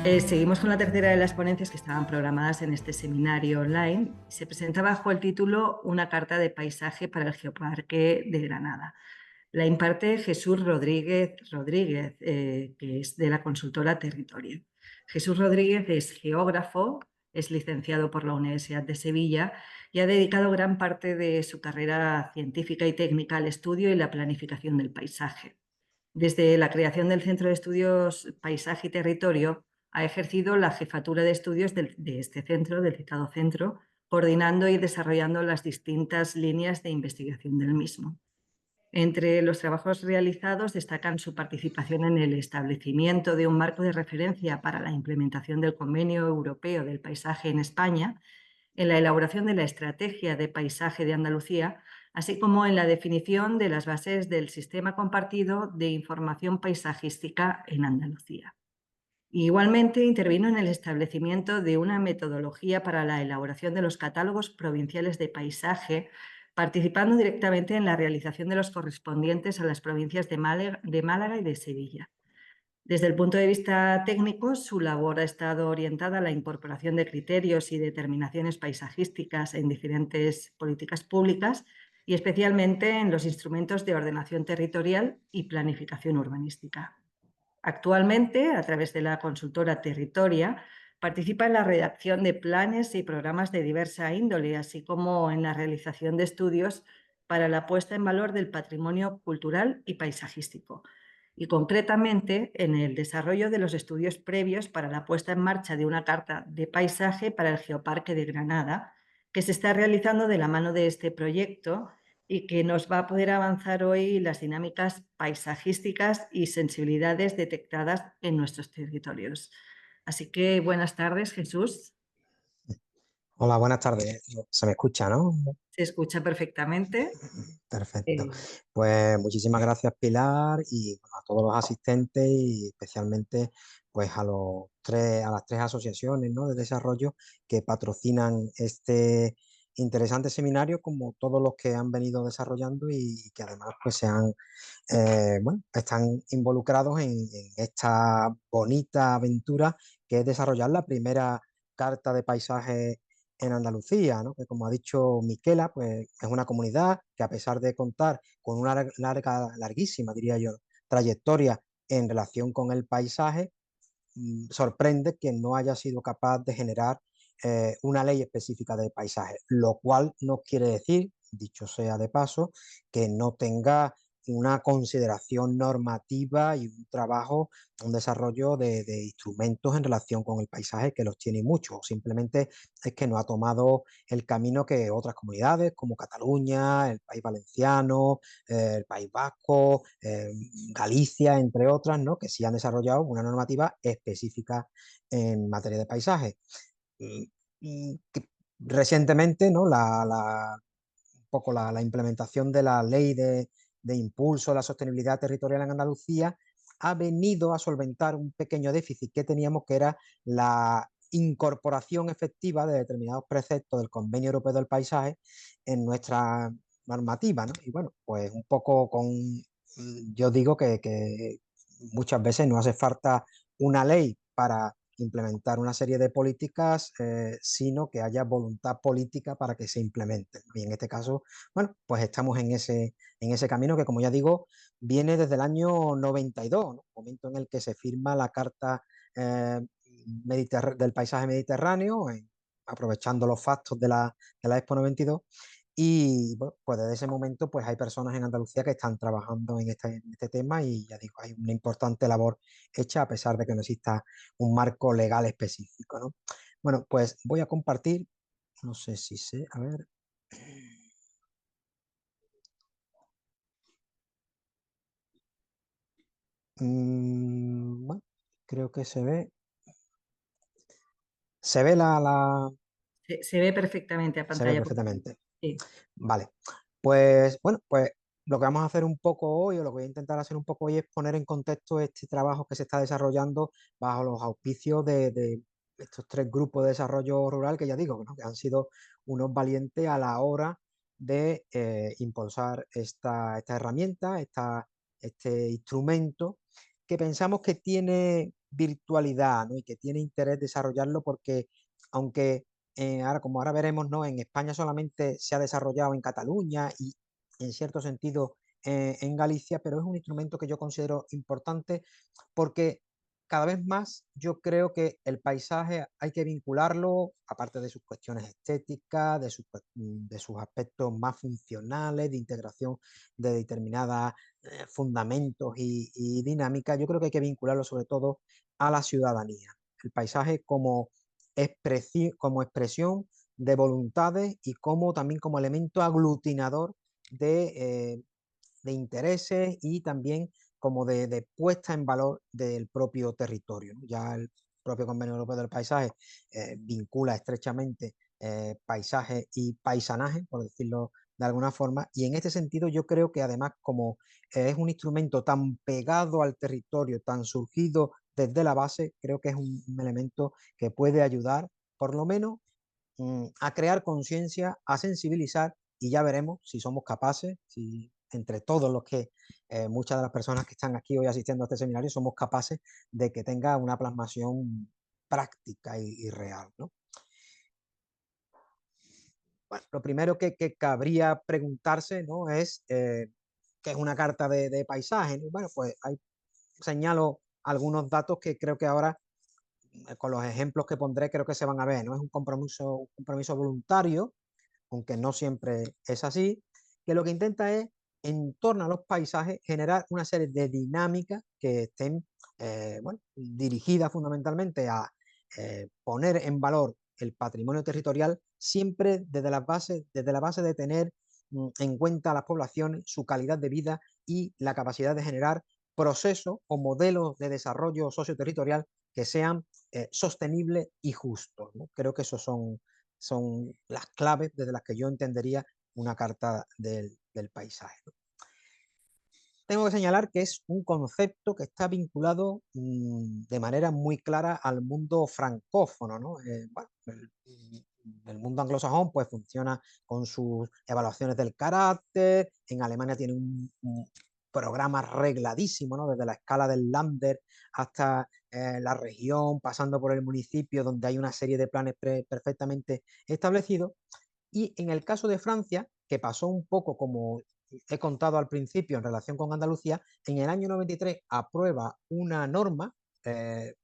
Seguimos con la tercera de las ponencias que estaban programadas en este seminario online. Se presenta bajo el título Una carta de paisaje para el Geoparque de Granada. La imparte Jesús Rodríguez, que es de la consultora Territorio. Jesús Rodríguez es geógrafo, es licenciado por la Universidad de Sevilla y ha dedicado gran parte de su carrera científica y técnica al estudio y la planificación del paisaje. Desde la creación del Centro de Estudios Paisaje y Territorio, ha ejercido la jefatura de estudios de este centro, del citado centro, coordinando y desarrollando las distintas líneas de investigación del mismo. Entre los trabajos realizados destacan su participación en el establecimiento de un marco de referencia para la implementación del Convenio Europeo del Paisaje en España, en la elaboración de la Estrategia de Paisaje de Andalucía, así como en la definición de las bases del Sistema Compartido de Información Paisajística en Andalucía. Igualmente, intervino en el establecimiento de una metodología para la elaboración de los catálogos provinciales de paisaje, participando directamente en la realización de los correspondientes a las provincias de Málaga y de Sevilla. Desde el punto de vista técnico, su labor ha estado orientada a la incorporación de criterios y determinaciones paisajísticas en diferentes políticas públicas y especialmente en los instrumentos de ordenación territorial y planificación urbanística. Actualmente, a través de la consultora Territoria, participa en la redacción de planes y programas de diversa índole, así como en la realización de estudios para la puesta en valor del patrimonio cultural y paisajístico, y concretamente en el desarrollo de los estudios previos para la puesta en marcha de una carta de paisaje para el Geoparque de Granada, que se está realizando de la mano de este proyecto y que nos va a poder avanzar hoy las dinámicas paisajísticas y sensibilidades detectadas en nuestros territorios. Así que buenas tardes, Jesús. Hola, buenas tardes. ¿Se me escucha, no? Se escucha perfectamente. Perfecto. Eh, Pues muchísimas gracias, Pilar, y bueno, a todos los asistentes y especialmente pues a las tres asociaciones, ¿no?, de desarrollo que patrocinan este interesante seminario, como todos los que han venido desarrollando y que además pues bueno, están involucrados en esta bonita aventura que es desarrollar la primera carta de paisaje en Andalucía, ¿no? Que como ha dicho Miquela, pues es una comunidad que a pesar de contar con una larguísima, diría yo, trayectoria en relación con el paisaje, sorprende que no haya sido capaz de generar una ley específica de paisaje, lo cual no quiere decir, dicho sea de paso, que no tenga una consideración normativa y un trabajo, un desarrollo de instrumentos en relación con el paisaje, que los tiene muchos. Simplemente es que no ha tomado el camino que otras comunidades como Cataluña, el País Valenciano, el País Vasco, Galicia, entre otras, ¿no?, que sí han desarrollado una normativa específica en materia de paisaje. Que recientemente, ¿no?, un poco la implementación de la ley de impulso a la sostenibilidad territorial en Andalucía ha venido a solventar un pequeño déficit que teníamos, que era la incorporación efectiva de determinados preceptos del Convenio Europeo del Paisaje en nuestra normativa, ¿no? Y bueno, pues un poco yo digo que muchas veces no hace falta una ley para implementar una serie de políticas, sino que haya voluntad política para que se implementen. Y en este caso, bueno, pues estamos en ese camino que, como ya digo, viene desde el año 92, ¿no?, momento en el que se firma la Carta del Paisaje Mediterráneo, aprovechando los factos de la Expo 92. Y bueno, pues desde ese momento pues hay personas en Andalucía que están trabajando en este tema, y ya digo, hay una importante labor hecha a pesar de que no exista un marco legal específico, ¿no? Bueno, pues voy a compartir, no sé si sé, a ver. Bueno, creo que se ve. Se ve se ve perfectamente a se ve pantalla completa. perfectamente. Sí. Vale. Pues bueno, pues lo que vamos a hacer un poco hoy, o lo que voy a intentar hacer un poco hoy, es poner en contexto este trabajo que se está desarrollando bajo los auspicios de estos tres grupos de desarrollo rural, que ya digo, ¿no?, que han sido unos valientes a la hora de impulsar esta herramienta, este instrumento, que pensamos que tiene virtualidad, ¿no? Y que tiene interés desarrollarlo porque, aunque como ahora veremos, ¿no? En España solamente se ha desarrollado en Cataluña y en cierto sentido en Galicia, pero es un instrumento que yo considero importante porque cada vez más yo creo que el paisaje hay que vincularlo, aparte de sus cuestiones estéticas, de sus aspectos más funcionales, de integración de determinados fundamentos y dinámicas, yo creo que hay que vincularlo sobre todo a la ciudadanía. El paisaje como expresión de voluntades y como también como elemento aglutinador de de intereses y también como de puesta en valor del propio territorio, ¿no? Ya el propio Convenio Europeo del Paisaje vincula estrechamente paisaje y paisanaje, por decirlo de alguna forma, y en este sentido yo creo que además como es un instrumento tan pegado al territorio, tan surgido desde la base, creo que es un elemento que puede ayudar, por lo menos, a crear conciencia, a sensibilizar y ya veremos si somos capaces, si entre todos los que, muchas de las personas que están aquí hoy asistiendo a este seminario, somos capaces de que tenga una plasmación práctica y real, ¿no? Bueno, lo primero que cabría preguntarse, ¿no? Es qué es una carta de paisaje, ¿no? Bueno, pues ahí señalo algunos datos que creo que ahora, con los ejemplos que pondré, creo que se van a ver, ¿no? Es un compromiso voluntario, aunque no siempre es así, que lo que intenta es, en torno a los paisajes, generar una serie de dinámicas que estén bueno, dirigidas fundamentalmente a poner en valor el patrimonio territorial, siempre desde la base de tener en cuenta a las poblaciones, su calidad de vida y la capacidad de generar procesos o modelos de desarrollo socioterritorial que sean sostenibles y justos, ¿no? Creo que esos son las claves desde las que yo entendería una carta del paisaje, ¿no? Tengo que señalar que es un concepto que está vinculado de manera muy clara al mundo francófono, ¿no? Bueno, el mundo anglosajón pues funciona con sus evaluaciones del carácter, en Alemania tiene un programa regladísimo, ¿no? Desde la escala del Lander hasta la región, pasando por el municipio, donde hay una serie de planes perfectamente establecidos. Y en el caso de Francia, que pasó un poco como he contado al principio en relación con Andalucía, en el año 93 aprueba una norma, eh,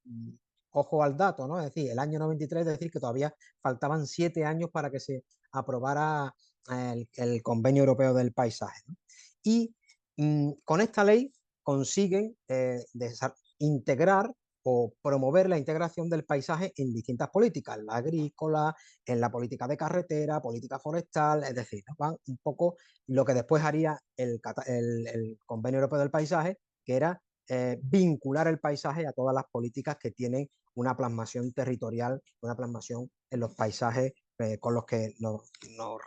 ojo al dato, ¿no? Es decir, el año 93, es decir, que todavía faltaban 7 años para que se aprobara el Convenio Europeo del Paisaje, ¿no? Y con esta ley consiguen integrar o promover la integración del paisaje en distintas políticas, la agrícola, en la política de carretera, política forestal, es decir, ¿no? Van un poco lo que después haría el Convenio Europeo del Paisaje, que era vincular el paisaje a todas las políticas que tienen una plasmación territorial, una plasmación en los paisajes con los que nos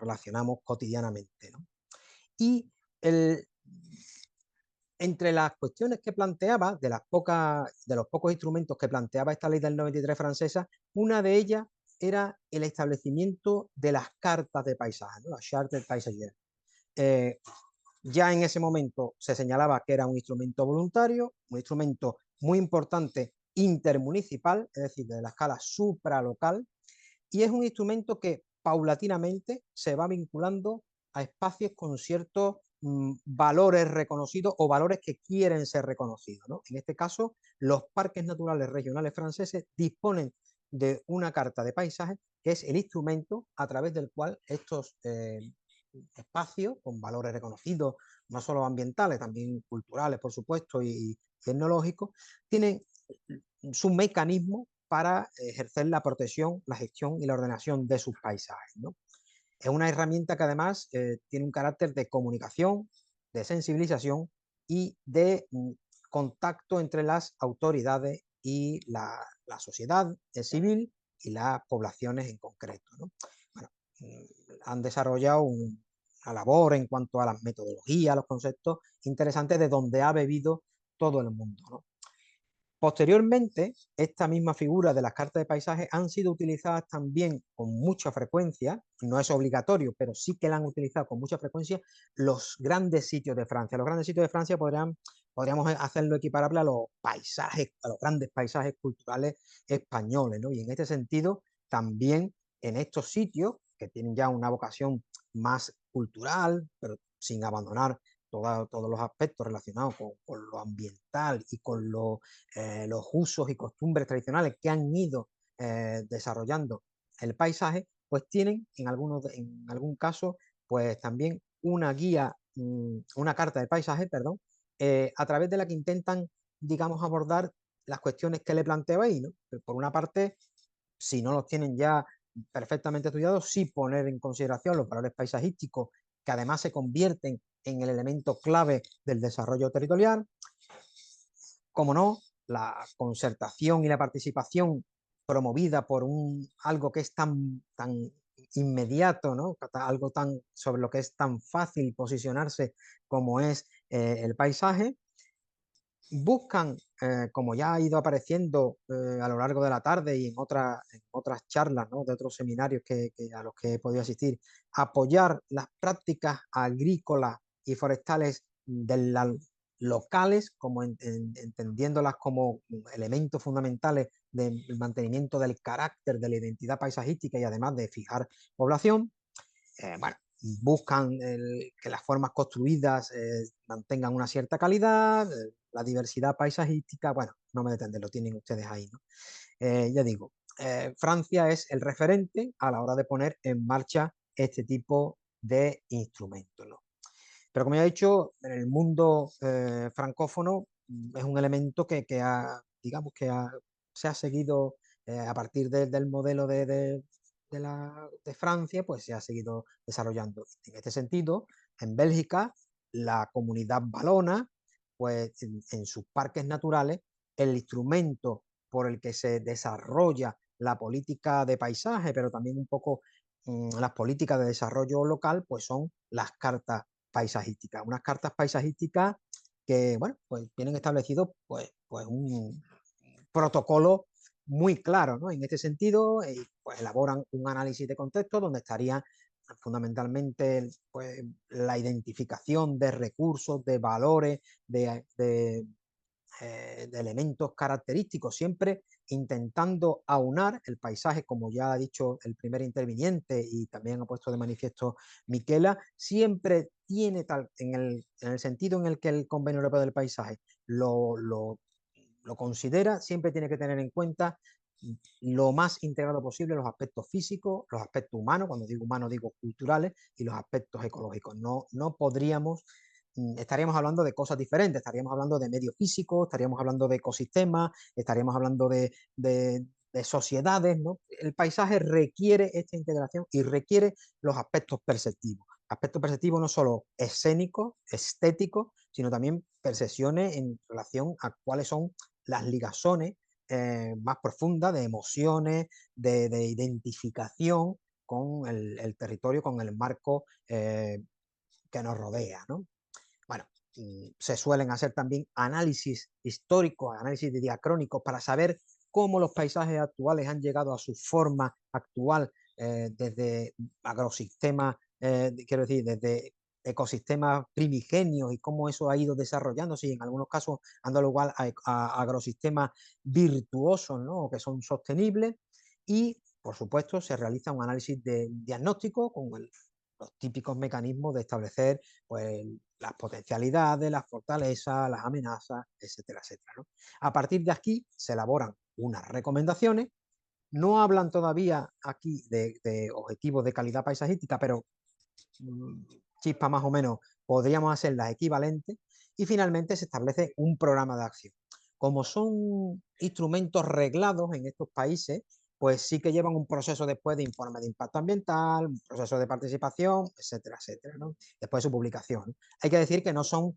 relacionamos cotidianamente, ¿no? Y el, entre las cuestiones que planteaba, de los pocos instrumentos que planteaba esta ley del 93 francesa, una de ellas era el establecimiento de las cartas de paisaje, ¿no? La Charte paysagère. Ya en ese momento se señalaba que era un instrumento voluntario, un instrumento muy importante intermunicipal, es decir, de la escala supralocal, y es un instrumento que paulatinamente se va vinculando a espacios con ciertos valores reconocidos o valores que quieren ser reconocidos, ¿no? En este caso, los parques naturales regionales franceses disponen de una carta de paisaje que es el instrumento a través del cual estos espacios con valores reconocidos, no solo ambientales, también culturales, por supuesto, y tecnológicos, tienen su mecanismo para ejercer la protección, la gestión y la ordenación de sus paisajes, ¿no? Es una herramienta que además tiene un carácter de comunicación, de sensibilización y de contacto entre las autoridades y la sociedad civil y las poblaciones en concreto, ¿no? Bueno, han desarrollado una labor en cuanto a las metodologías, los conceptos interesantes de donde ha bebido todo el mundo, ¿no? Posteriormente, esta misma figura de las cartas de paisaje han sido utilizadas también con mucha frecuencia, no es obligatorio, pero sí que la han utilizado con mucha frecuencia los grandes sitios de Francia. Los grandes sitios de Francia podríamos hacerlo equiparable a los paisajes, a los grandes paisajes culturales españoles, ¿no? Y en este sentido, también en estos sitios que tienen ya una vocación más cultural, pero sin abandonar todos los aspectos relacionados con lo ambiental y con los usos y costumbres tradicionales que han ido desarrollando el paisaje, pues tienen en algún caso, pues también una guía, una carta de paisaje, perdón, a través de la que intentan, digamos, abordar las cuestiones que le planteo ahí, ¿no? Por una parte, si no los tienen ya perfectamente estudiados, sí poner en consideración los valores paisajísticos que además se convierten en el elemento clave del desarrollo territorial. Como no, la concertación y la participación promovida por algo que es tan inmediato, ¿no? Algo tan sobre lo que es tan fácil posicionarse como es el paisaje. Buscan, como ya ha ido apareciendo a lo largo de la tarde y en otras charlas, ¿no? De otros seminarios a los que he podido asistir, apoyar las prácticas agrícolas y forestales locales, como entendiéndolas como elementos fundamentales del mantenimiento del carácter, de la identidad paisajística y además de fijar población. Bueno, buscan que las formas construidas mantengan una cierta calidad, la diversidad paisajística. Bueno, no me detendré, lo tienen ustedes ahí, ¿no? Ya digo, Francia es el referente a la hora de poner en marcha este tipo de instrumentos, ¿no? Pero como ya he dicho, en el mundo francófono es un elemento digamos se ha seguido a partir del modelo de Francia, pues se ha seguido desarrollando. En este sentido, en Bélgica, la comunidad valona, pues en sus parques naturales, el instrumento por el que se desarrolla la política de paisaje, pero también un poco las políticas de desarrollo local, pues son las cartas paisajísticas. Unas cartas paisajísticas que, bueno, pues tienen establecido pues un protocolo muy claro, ¿no? En este sentido, pues elaboran un análisis de contexto donde estaría fundamentalmente pues, la identificación de recursos, de valores, de elementos característicos, siempre intentando aunar el paisaje, como ya ha dicho el primer interviniente y también ha puesto de manifiesto Miquela, siempre tiene en el sentido en el que el Convenio Europeo del Paisaje lo considera, siempre tiene que tener en cuenta lo más integrado posible los aspectos físicos, los aspectos humanos, cuando digo humanos digo culturales, y los aspectos ecológicos. No podríamos, estaríamos hablando de cosas diferentes, estaríamos hablando de medio físico, estaríamos hablando de ecosistemas, estaríamos hablando de sociedades, ¿no? El paisaje requiere esta integración y requiere los aspectos perceptivos. Aspectos perceptivos no solo escénicos, estéticos, sino también percepciones en relación a cuáles son las ligazones más profundas de emociones, de identificación con el territorio, con el marco que nos rodea, ¿no? Bueno, se suelen hacer también análisis históricos, análisis diacrónicos para saber cómo los paisajes actuales han llegado a su forma actual desde agrosistemas, quiero decir, desde ecosistemas primigenios y cómo eso ha ido desarrollándose y en algunos casos han dado lugar a agrosistemas virtuosos, ¿no? O que son sostenibles y, por supuesto, se realiza un análisis de diagnóstico con los típicos mecanismos de establecer pues, las potencialidades, las fortalezas, las amenazas, etcétera, etcétera, ¿no? A partir de aquí se elaboran unas recomendaciones. No hablan todavía aquí de objetivos de calidad paisajística, pero chispa más o menos podríamos hacer las equivalentes y finalmente se establece un programa de acción. Como son instrumentos reglados en estos países, pues sí que llevan un proceso después de informe de impacto ambiental, un proceso de participación, etcétera, etcétera, ¿no? Después de su publicación, ¿no? Hay que decir que no son,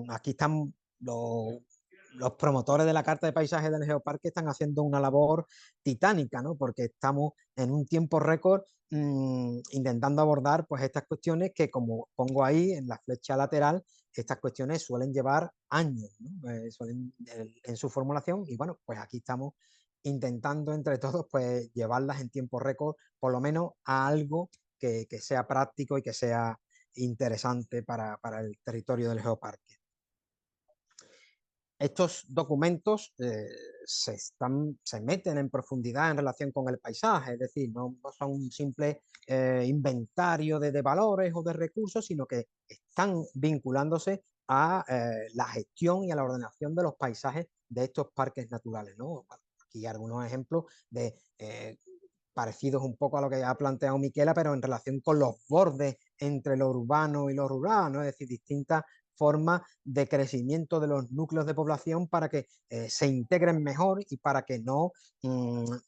aquí están los promotores de la Carta de Paisaje del Geoparque están haciendo una labor titánica, ¿no? Porque estamos en un tiempo récord intentando abordar pues estas cuestiones que como pongo ahí en la flecha lateral, estas cuestiones suelen llevar años, ¿no? En su formulación y bueno, pues aquí estamos intentando entre todos pues llevarlas en tiempo récord, por lo menos a algo que sea práctico y que sea interesante para el territorio del geoparque. estos documentos se meten en profundidad en relación con el paisaje, es decir, no son un simple inventario de valores o de recursos, sino que están vinculándose a la gestión y a la ordenación de los paisajes de estos parques naturales, ¿no? Bueno, aquí hay algunos ejemplos de parecidos un poco a lo que ha planteado Miquela, pero en relación con los bordes entre lo urbano y lo rural, ¿no? Es decir, distintas formas de crecimiento de los núcleos de población para que se integren mejor y para que no,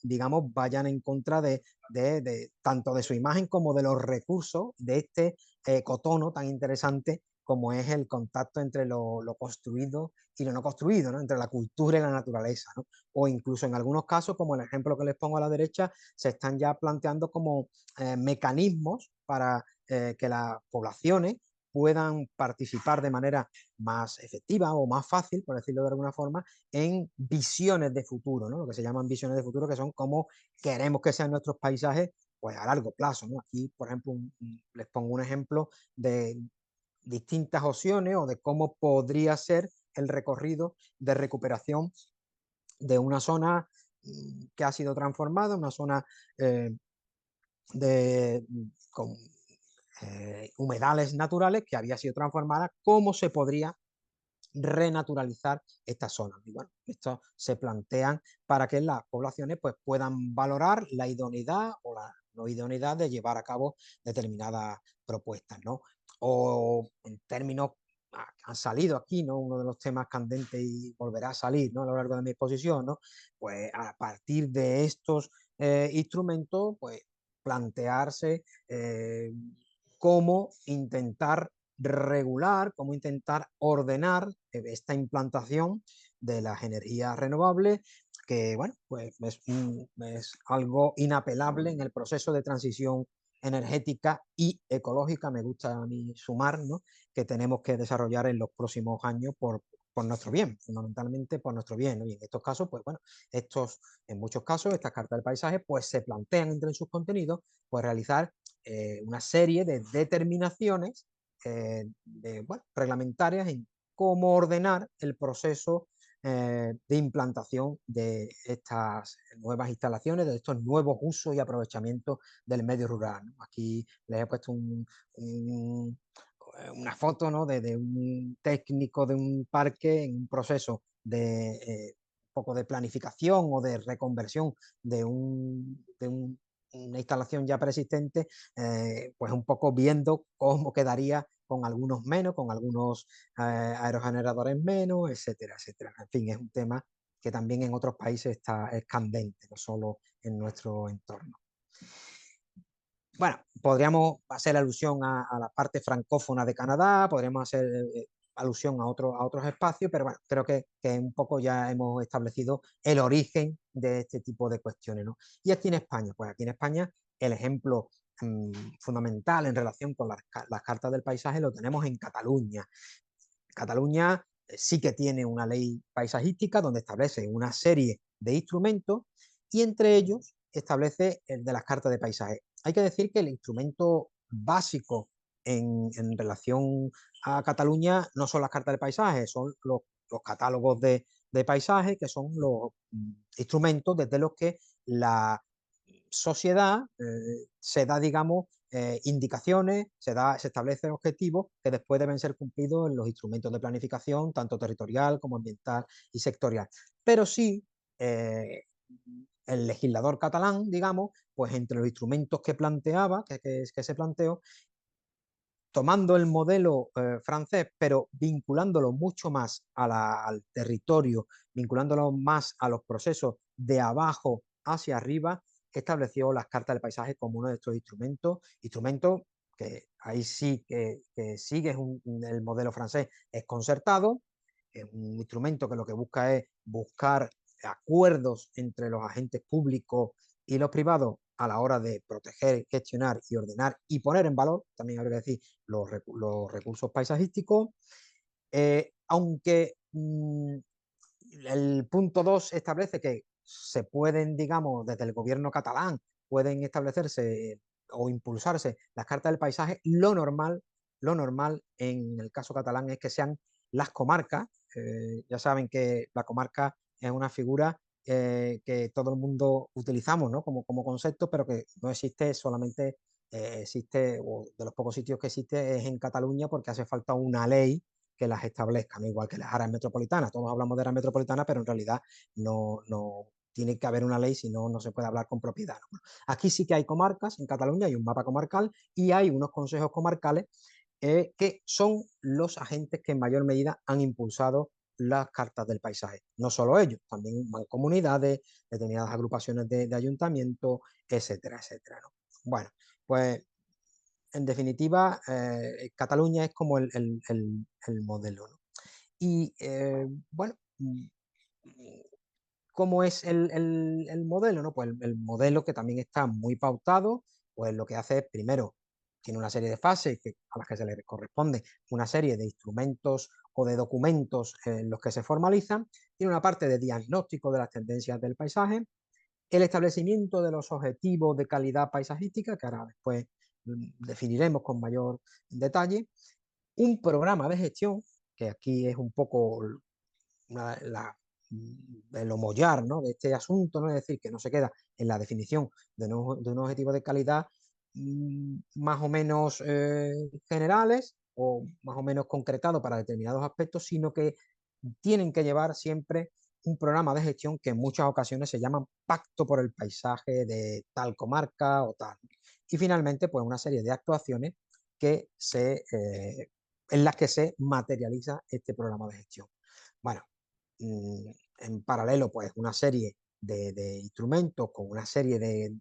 digamos, vayan en contra de tanto de su imagen como de los recursos de este cotono tan interesante como es el contacto entre lo construido y lo no construido, ¿no? Entre la cultura y la naturaleza, ¿no? O incluso en algunos casos, como el ejemplo que les pongo a la derecha, se están ya planteando como mecanismos para que las poblaciones puedan participar de manera más efectiva o más fácil, por decirlo de alguna forma, en visiones de futuro, ¿no? Lo que se llaman visiones de futuro, que son cómo queremos que sean nuestros paisajes pues a largo plazo, ¿no? Aquí, por ejemplo, les pongo un ejemplo de distintas opciones o de cómo podría ser el recorrido de recuperación de una zona que ha sido transformada, una zona eh, con humedales naturales que había sido transformada, cómo se podría renaturalizar estas zonas. Y bueno, esto se plantean para que las poblaciones pues, puedan valorar la idoneidad o la no idoneidad de llevar a cabo determinadas propuestas, ¿no? O en términos han salido aquí, ¿no? Uno de los temas candentes y volverá a salir, ¿no? A lo largo de mi exposición, ¿no? Pues a partir de estos instrumentos, pues plantearse cómo intentar regular, cómo intentar ordenar esta implantación de las energías renovables, que bueno, pues es algo inapelable en el proceso de transición energética y ecológica, me gusta a mí sumar, ¿no? Que tenemos que desarrollar en los próximos años por nuestro bien, fundamentalmente por nuestro bien, ¿no? Y en estos casos, pues bueno, en muchos casos, estas cartas del paisaje, pues se plantean entre sus contenidos, pues realizar una serie de determinaciones bueno, reglamentarias en cómo ordenar el proceso de implantación de estas nuevas instalaciones, de estos nuevos usos y aprovechamientos del medio rural, ¿no? Aquí les he puesto una foto, ¿no? de un técnico de un parque en un proceso de poco de planificación o de reconversión de una instalación ya preexistente, pues un poco viendo cómo quedaría con algunos menos, con algunos aerogeneradores menos, etcétera, etcétera. En fin, es un tema que también en otros países es candente, no solo en nuestro entorno. Bueno, podríamos hacer alusión a la parte francófona de Canadá, podríamos hacer alusión a otros espacios, pero bueno, creo que un poco ya hemos establecido el origen de este tipo de cuestiones, ¿no? Y aquí en España, pues aquí en España el ejemplo fundamental en relación con las cartas del paisaje lo tenemos en Cataluña. Cataluña sí que tiene una ley paisajística donde establece una serie de instrumentos y entre ellos establece el de las cartas de paisaje. Hay que decir que el instrumento básico en relación a Cataluña no son las cartas de paisaje, son los catálogos de paisaje, que son los instrumentos desde los que la sociedad se da, digamos, indicaciones, se establecen objetivos que después deben ser cumplidos en los instrumentos de planificación, tanto territorial como ambiental y sectorial. Pero sí, el legislador catalán, digamos, pues entre los instrumentos que planteaba, que se planteó, tomando el modelo francés, pero vinculándolo mucho más al territorio, vinculándolo más a los procesos de abajo hacia arriba, estableció las cartas del paisaje como uno de estos instrumentos que ahí sí que sigue el modelo francés, es concertado, es un instrumento que lo que busca es buscar acuerdos entre los agentes públicos y los privados a la hora de proteger, gestionar y ordenar y poner en valor, también habría que decir, los recursos paisajísticos, aunque el punto 2 establece que se pueden, digamos, desde el gobierno catalán, pueden establecerse o impulsarse las cartas del paisaje, lo normal en el caso catalán es que sean las comarcas ya saben que la comarca es una figura que todo el mundo utilizamos, ¿no? Como concepto, pero que no existe solamente, existe, o de los pocos sitios que existe es en Cataluña porque hace falta una ley que las establezca, ¿no? Igual que las áreas metropolitanas. Todos hablamos de áreas metropolitanas, pero en realidad no tiene que haber una ley, si no, no se puede hablar con propiedad, ¿no? Aquí sí que hay comarcas, en Cataluña hay un mapa comarcal y hay unos consejos comarcales que son los agentes que en mayor medida han impulsado las cartas del paisaje. No solo ellos, también van comunidades, determinadas agrupaciones de ayuntamientos, etcétera, etcétera, ¿no? Bueno, pues en definitiva, Cataluña es como el modelo, ¿no? Y bueno, ¿cómo es el modelo? ¿No? Pues el modelo que también está muy pautado, pues lo que hace es, primero, tiene una serie de fases a las que se le corresponde una serie de instrumentos o de documentos en los que se formalizan, tiene una parte de diagnóstico de las tendencias del paisaje, el establecimiento de los objetivos de calidad paisajística, que ahora después definiremos con mayor detalle, un programa de gestión, que aquí es un poco el homollar, ¿no? De este asunto, ¿no? Es decir, que no se queda en la definición de un objetivo de calidad más o menos generales o más o menos concretados para determinados aspectos, sino que tienen que llevar siempre un programa de gestión que en muchas ocasiones se llama Pacto por el Paisaje de tal comarca o tal. Y finalmente, pues una serie de actuaciones que en las que se materializa este programa de gestión. Bueno, en paralelo, pues una serie de instrumentos con una serie de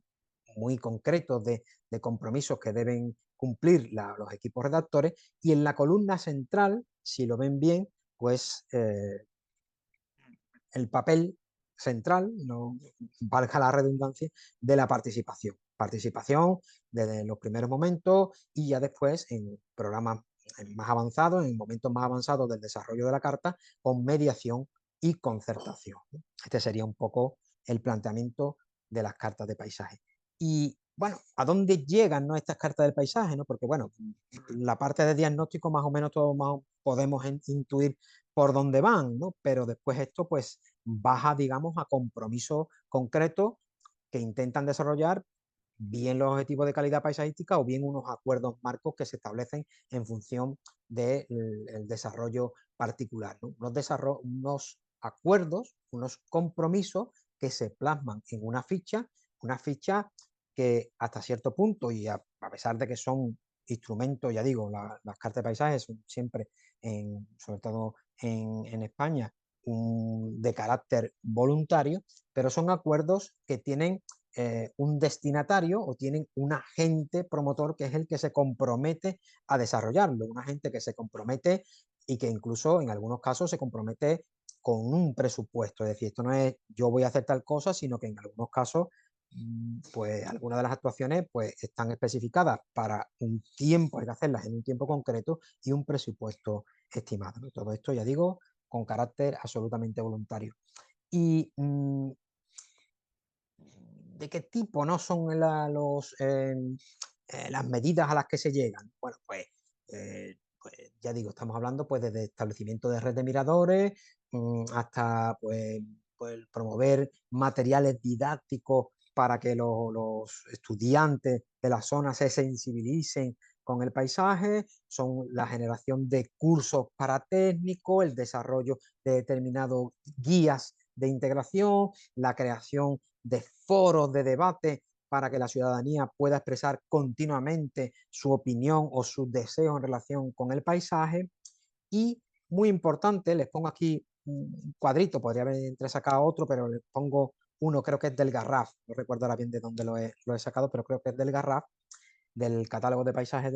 muy concretos de compromisos que deben cumplir los equipos redactores, y en la columna central, si lo ven bien, pues el papel central, no valga la redundancia, de la participación. Participación desde los primeros momentos y ya después en programas más avanzados, en momentos más avanzados del desarrollo de la carta, con mediación y concertación. Este sería un poco el planteamiento de las cartas de paisaje. Y bueno, ¿a dónde llegan, ¿no?, estas cartas del paisaje? ¿No? Porque bueno, la parte de diagnóstico más o menos todos podemos intuir por dónde van, ¿no? Pero después esto pues baja, digamos, a compromisos concretos que intentan desarrollar bien los objetivos de calidad paisajística o bien unos acuerdos marcos que se establecen en función del desarrollo particular, ¿no? Unos acuerdos, unos compromisos que se plasman en una ficha que hasta cierto punto, y a pesar de que son instrumentos, ya digo, las cartas de paisaje son siempre, sobre todo en España, de carácter voluntario, pero son acuerdos que tienen un destinatario o tienen un agente promotor que es el que se compromete a desarrollarlo, un agente que se compromete y que incluso en algunos casos se compromete con un presupuesto. Es decir, esto no es yo voy a hacer tal cosa, sino que en algunos casos pues algunas de las actuaciones pues están especificadas para un tiempo, hay que hacerlas en un tiempo concreto y un presupuesto estimado, ¿no? Todo esto, ya digo, con carácter absolutamente voluntario. Y ¿de qué tipo no son las medidas a las que se llegan? Bueno, pues ya digo, estamos hablando pues desde establecimiento de red de miradores hasta pues promover materiales didácticos para que los estudiantes de la zona se sensibilicen con el paisaje, son la generación de cursos para técnicos, el desarrollo de determinados guías de integración, la creación de foros de debate para que la ciudadanía pueda expresar continuamente su opinión o sus deseos en relación con el paisaje. Y muy importante, les pongo aquí un cuadrito, podría haber entresacado otro, pero les pongo uno, creo que es del Garraf, no recuerdo ahora bien de dónde lo he sacado, pero creo que es del Garraf, del catálogo de paisajes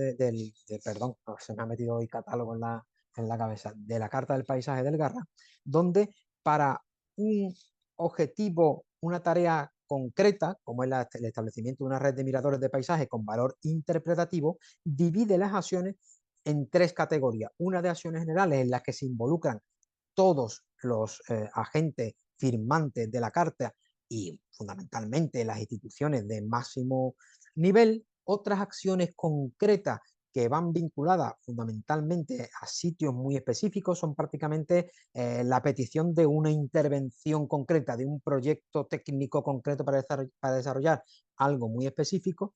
perdón, se me ha metido hoy catálogo en la cabeza, de la Carta del Paisaje del Garraf, donde para un objetivo, una tarea concreta, como es el establecimiento de una red de miradores de paisaje con valor interpretativo, divide las acciones en tres categorías. Una de acciones generales en las que se involucran todos los agentes firmantes de la carta y fundamentalmente las instituciones de máximo nivel, otras acciones concretas que van vinculadas fundamentalmente a sitios muy específicos, son prácticamente la petición de una intervención concreta, de un proyecto técnico concreto para desarrollar algo muy específico,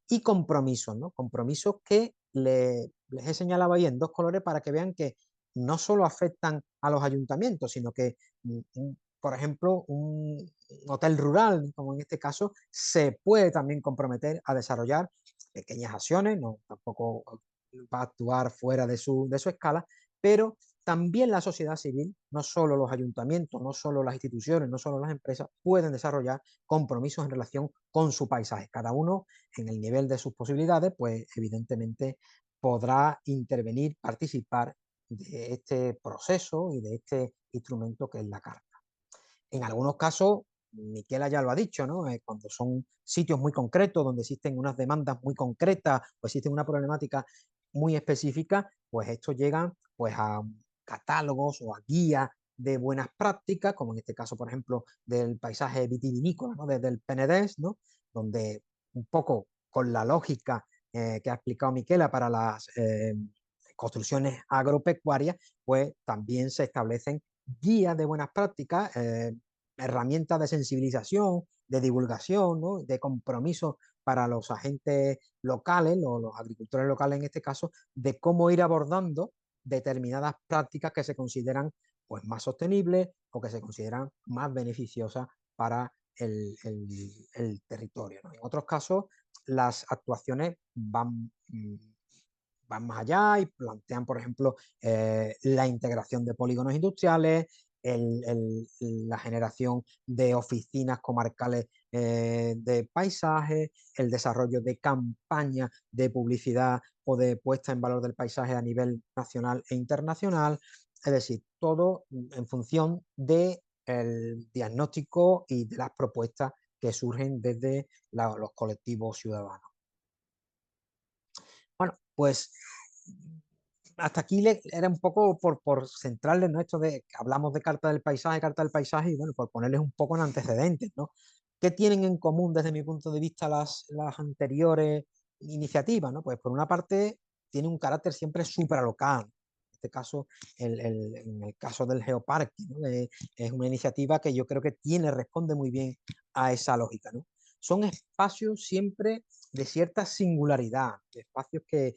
y compromisos, ¿no? Compromisos que les he señalado ahí en dos colores para que vean que no solo afectan a los ayuntamientos, sino que, por ejemplo, un hotel rural, como en este caso, se puede también comprometer a desarrollar pequeñas acciones, no tampoco va a actuar fuera de su escala, pero también la sociedad civil, no solo los ayuntamientos, no solo las instituciones, no solo las empresas, pueden desarrollar compromisos en relación con su paisaje. Cada uno, en el nivel de sus posibilidades, pues evidentemente podrá intervenir, participar de este proceso y de este instrumento que es la carta. En algunos casos, Miquela ya lo ha dicho, ¿no? Cuando son sitios muy concretos, donde existen unas demandas muy concretas o existe una problemática muy específica, pues esto llega pues, a catálogos o a guías de buenas prácticas, como en este caso, por ejemplo, del paisaje vitivinícola, ¿no? Desde el Penedès, ¿no? Donde un poco con la lógica que ha explicado Miquela para las construcciones agropecuarias, pues también se establecen guías de buenas prácticas, herramientas de sensibilización, de divulgación, ¿no? De compromiso para los agentes locales, los agricultores locales en este caso, de cómo ir abordando determinadas prácticas que se consideran pues, más sostenibles o que se consideran más beneficiosas para el territorio, ¿no? En otros casos, las actuaciones van más allá y plantean, por ejemplo, la integración de polígonos industriales, la generación de oficinas comarcales de paisaje, el desarrollo de campañas de publicidad o de puesta en valor del paisaje a nivel nacional e internacional. Es decir, todo en función del diagnóstico y de las propuestas que surgen desde los colectivos ciudadanos. Bueno, pues hasta aquí era un poco por centrarles, ¿no? Esto de que hablamos de Carta del Paisaje, y bueno, por ponerles un poco en antecedentes, ¿no? ¿Qué tienen en común desde mi punto de vista las anteriores iniciativas, ¿no? Pues por una parte tiene un carácter siempre supralocal. En este caso, en el caso del Geoparque, ¿no? Es una iniciativa que yo creo que responde muy bien a esa lógica, ¿no? Son espacios siempre de cierta singularidad, de espacios que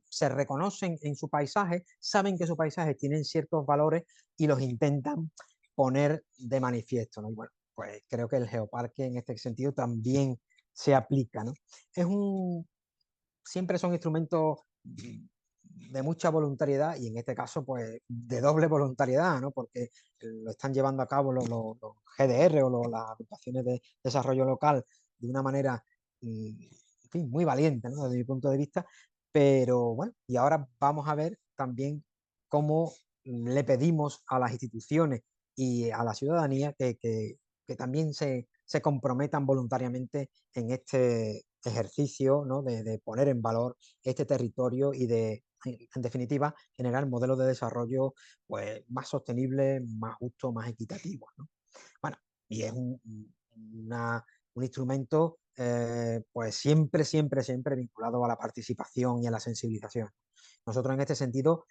se reconocen en su paisaje, saben que su paisaje tienen ciertos valores y los intentan poner de manifiesto, ¿no? Y bueno, pues creo que el geoparque en este sentido también se aplica, ¿no? Siempre son instrumentos de mucha voluntariedad y en este caso pues de doble voluntariedad, ¿no? Porque lo están llevando a cabo los GDR o las agrupaciones de desarrollo local de una manera en fin, muy valiente, ¿no? Desde mi punto de vista, pero bueno, y ahora vamos a ver también cómo le pedimos a las instituciones y a la ciudadanía que también se comprometan voluntariamente en este ejercicio, ¿no? De poner en valor este territorio y en definitiva, generar modelos de desarrollo pues, más sostenibles, más justos, más equitativos, ¿no? Bueno, y es un instrumento pues siempre vinculado a la participación y a la sensibilización. Nosotros en este sentido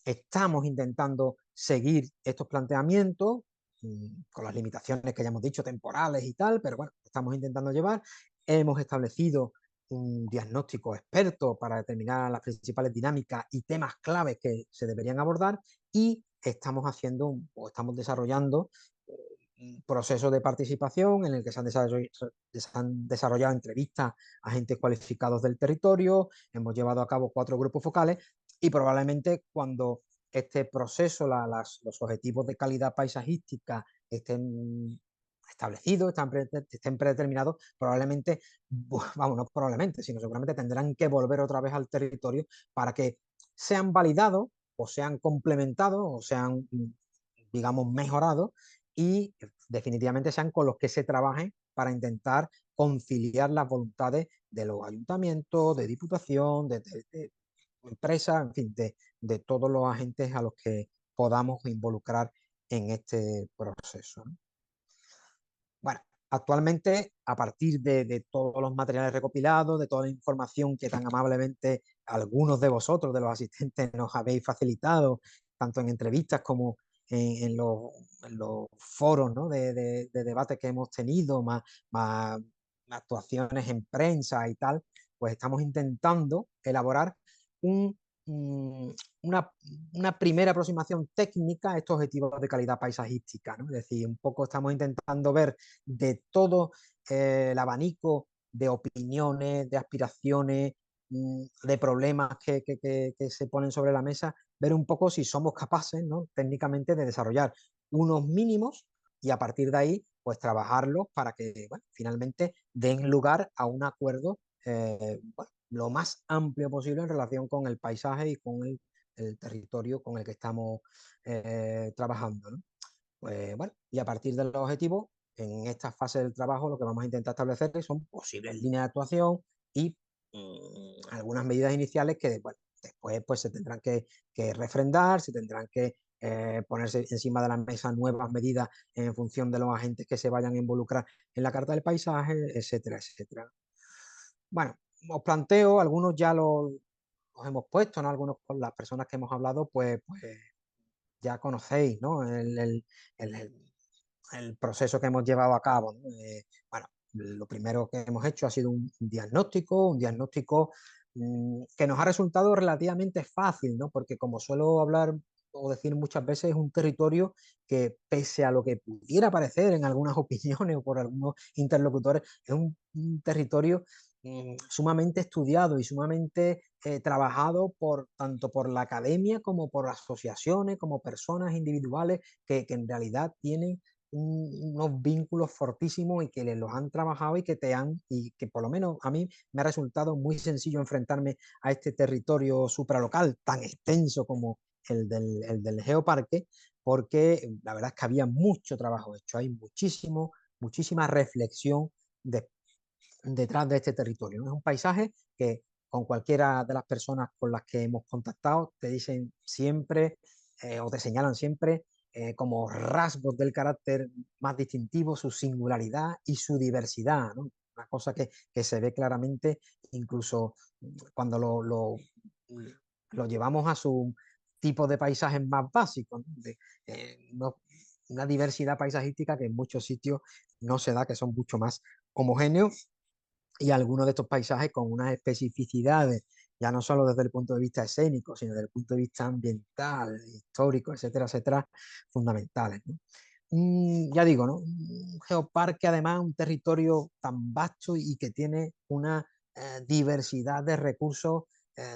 estamos intentando seguir estos planteamientos con las limitaciones que ya hemos dicho, temporales y tal, pero bueno, estamos intentando llevar. Hemos establecido un diagnóstico experto para determinar las principales dinámicas y temas claves que se deberían abordar y estamos haciendo o estamos desarrollando un proceso de participación en el que se han desarrollado entrevistas a agentes cualificados del territorio, hemos llevado a cabo 4 grupos focales y probablemente cuando este proceso, los objetivos de calidad paisajística estén establecidos, estén predeterminados, probablemente, vamos, no probablemente, sino seguramente tendrán que volver otra vez al territorio para que sean validados o sean complementados o sean, digamos, mejorados y definitivamente sean con los que se trabajen para intentar conciliar las voluntades de los ayuntamientos, de diputación, de empresas, en fin, de todos los agentes a los que podamos involucrar en este proceso, ¿no? Bueno, Actualmente, a partir de todos los materiales recopilados, de toda la información que tan amablemente algunos de vosotros, de los asistentes, nos habéis facilitado, tanto en entrevistas como en los foros, ¿no? de debate que hemos tenido, más actuaciones en prensa y tal, pues estamos intentando elaborar un, mm, una, una primera aproximación técnica a estos objetivos de calidad paisajística, ¿no? Es decir, un poco estamos intentando ver de todo el abanico de opiniones, de aspiraciones, de problemas que se ponen sobre la mesa, ver un poco si somos capaces, ¿no? técnicamente de desarrollar unos mínimos y a partir de ahí, pues trabajarlos para que bueno, finalmente den lugar a un acuerdo bueno, lo más amplio posible en relación con el paisaje y con el territorio con el que estamos trabajando, ¿no? Pues bueno, y a partir de los objetivos, en esta fase del trabajo lo que vamos a intentar establecer son posibles líneas de actuación y algunas medidas iniciales que bueno, después pues, se tendrán que refrendar, se tendrán que ponerse encima de la mesa nuevas medidas en función de los agentes que se vayan a involucrar en la Carta del Paisaje, etcétera, etcétera. Bueno, os planteo, algunos ya los hemos puesto, ¿no? Algunos con las personas que hemos hablado, pues ya conocéis, ¿no? El proceso que hemos llevado a cabo, ¿no? Bueno, lo primero que hemos hecho ha sido un diagnóstico que nos ha resultado relativamente fácil, ¿no? Porque como suelo hablar o decir muchas veces, es un territorio que pese a lo que pudiera parecer en algunas opiniones o por algunos interlocutores, es un territorio sumamente estudiado y sumamente trabajado tanto por la academia como por asociaciones, como personas individuales que en realidad tienen unos vínculos fortísimos y que los han trabajado y que por lo menos a mí me ha resultado muy sencillo enfrentarme a este territorio supralocal tan extenso como el del Geoparque, porque la verdad es que había mucho trabajo hecho, hay muchísima reflexión de, detrás de este territorio, ¿no? Es un paisaje que con cualquiera de las personas con las que hemos contactado te dicen siempre o te señalan siempre como rasgos del carácter más distintivo, su singularidad y su diversidad, ¿no? Una cosa que se ve claramente incluso cuando lo llevamos a su tipo de paisajes más básicos, ¿no? Una diversidad paisajística que en muchos sitios no se da, que son mucho más homogéneos y algunos de estos paisajes con unas especificidades, ya no solo desde el punto de vista escénico, sino desde el punto de vista ambiental, histórico, etcétera, etcétera, fundamentales, ¿no? Ya digo, ¿no? Un geoparque, además, un territorio tan vasto y que tiene una diversidad de recursos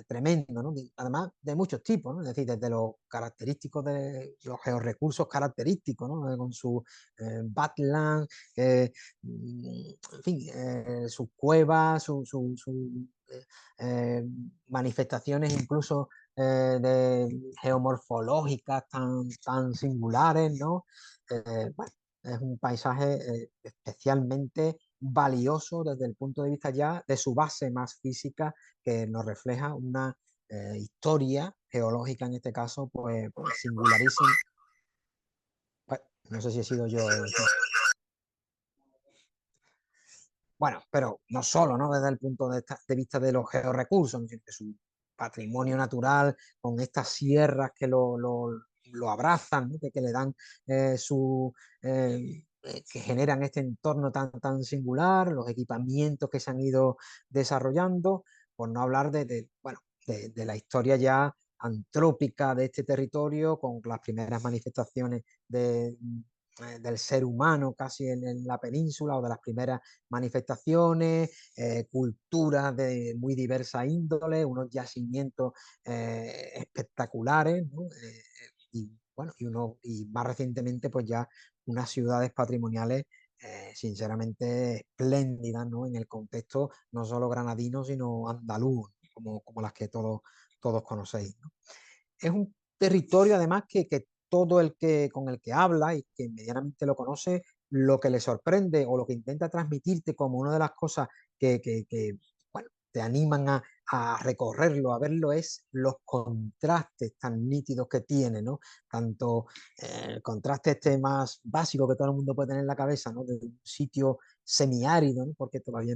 tremendo, ¿no? Además de muchos tipos, ¿no? Es decir, desde los característicos de los georrecursos característicos, ¿no? Con su badland, en fin, sus cuevas, eh, manifestaciones incluso de geomorfológicas tan singulares, ¿no? Bueno, es un paisaje especialmente valioso desde el punto de vista ya de su base más física, que nos refleja una historia geológica en este caso, pues singularísima. Pues, no sé si he sido yo. Bueno, pero no solo, ¿no? Desde el punto de vista de los georrecursos, sino que su patrimonio natural, con estas sierras que lo abrazan, ¿no? Que le dan su... que generan este entorno tan singular, los equipamientos que se han ido desarrollando, por no hablar bueno, de la historia ya antrópica de este territorio, con las primeras manifestaciones del ser humano casi en la península o de las primeras manifestaciones, culturas de muy diversa índole, unos yacimientos espectaculares, ¿no? Y bueno, y más recientemente pues ya unas ciudades patrimoniales sinceramente espléndidas, ¿no? En el contexto no solo granadino, sino andaluz, como las que todos conocéis, ¿no? Es un territorio además que todo el que con el que habla y que medianamente lo conoce, lo que le sorprende o lo que intenta transmitirte como una de las cosas que bueno, te animan a recorrerlo, a verlo, es los contrastes tan nítidos que tiene, ¿no? Tanto el contraste este más básico que todo el mundo puede tener en la cabeza, ¿no? De un sitio semiárido, ¿no? Porque todavía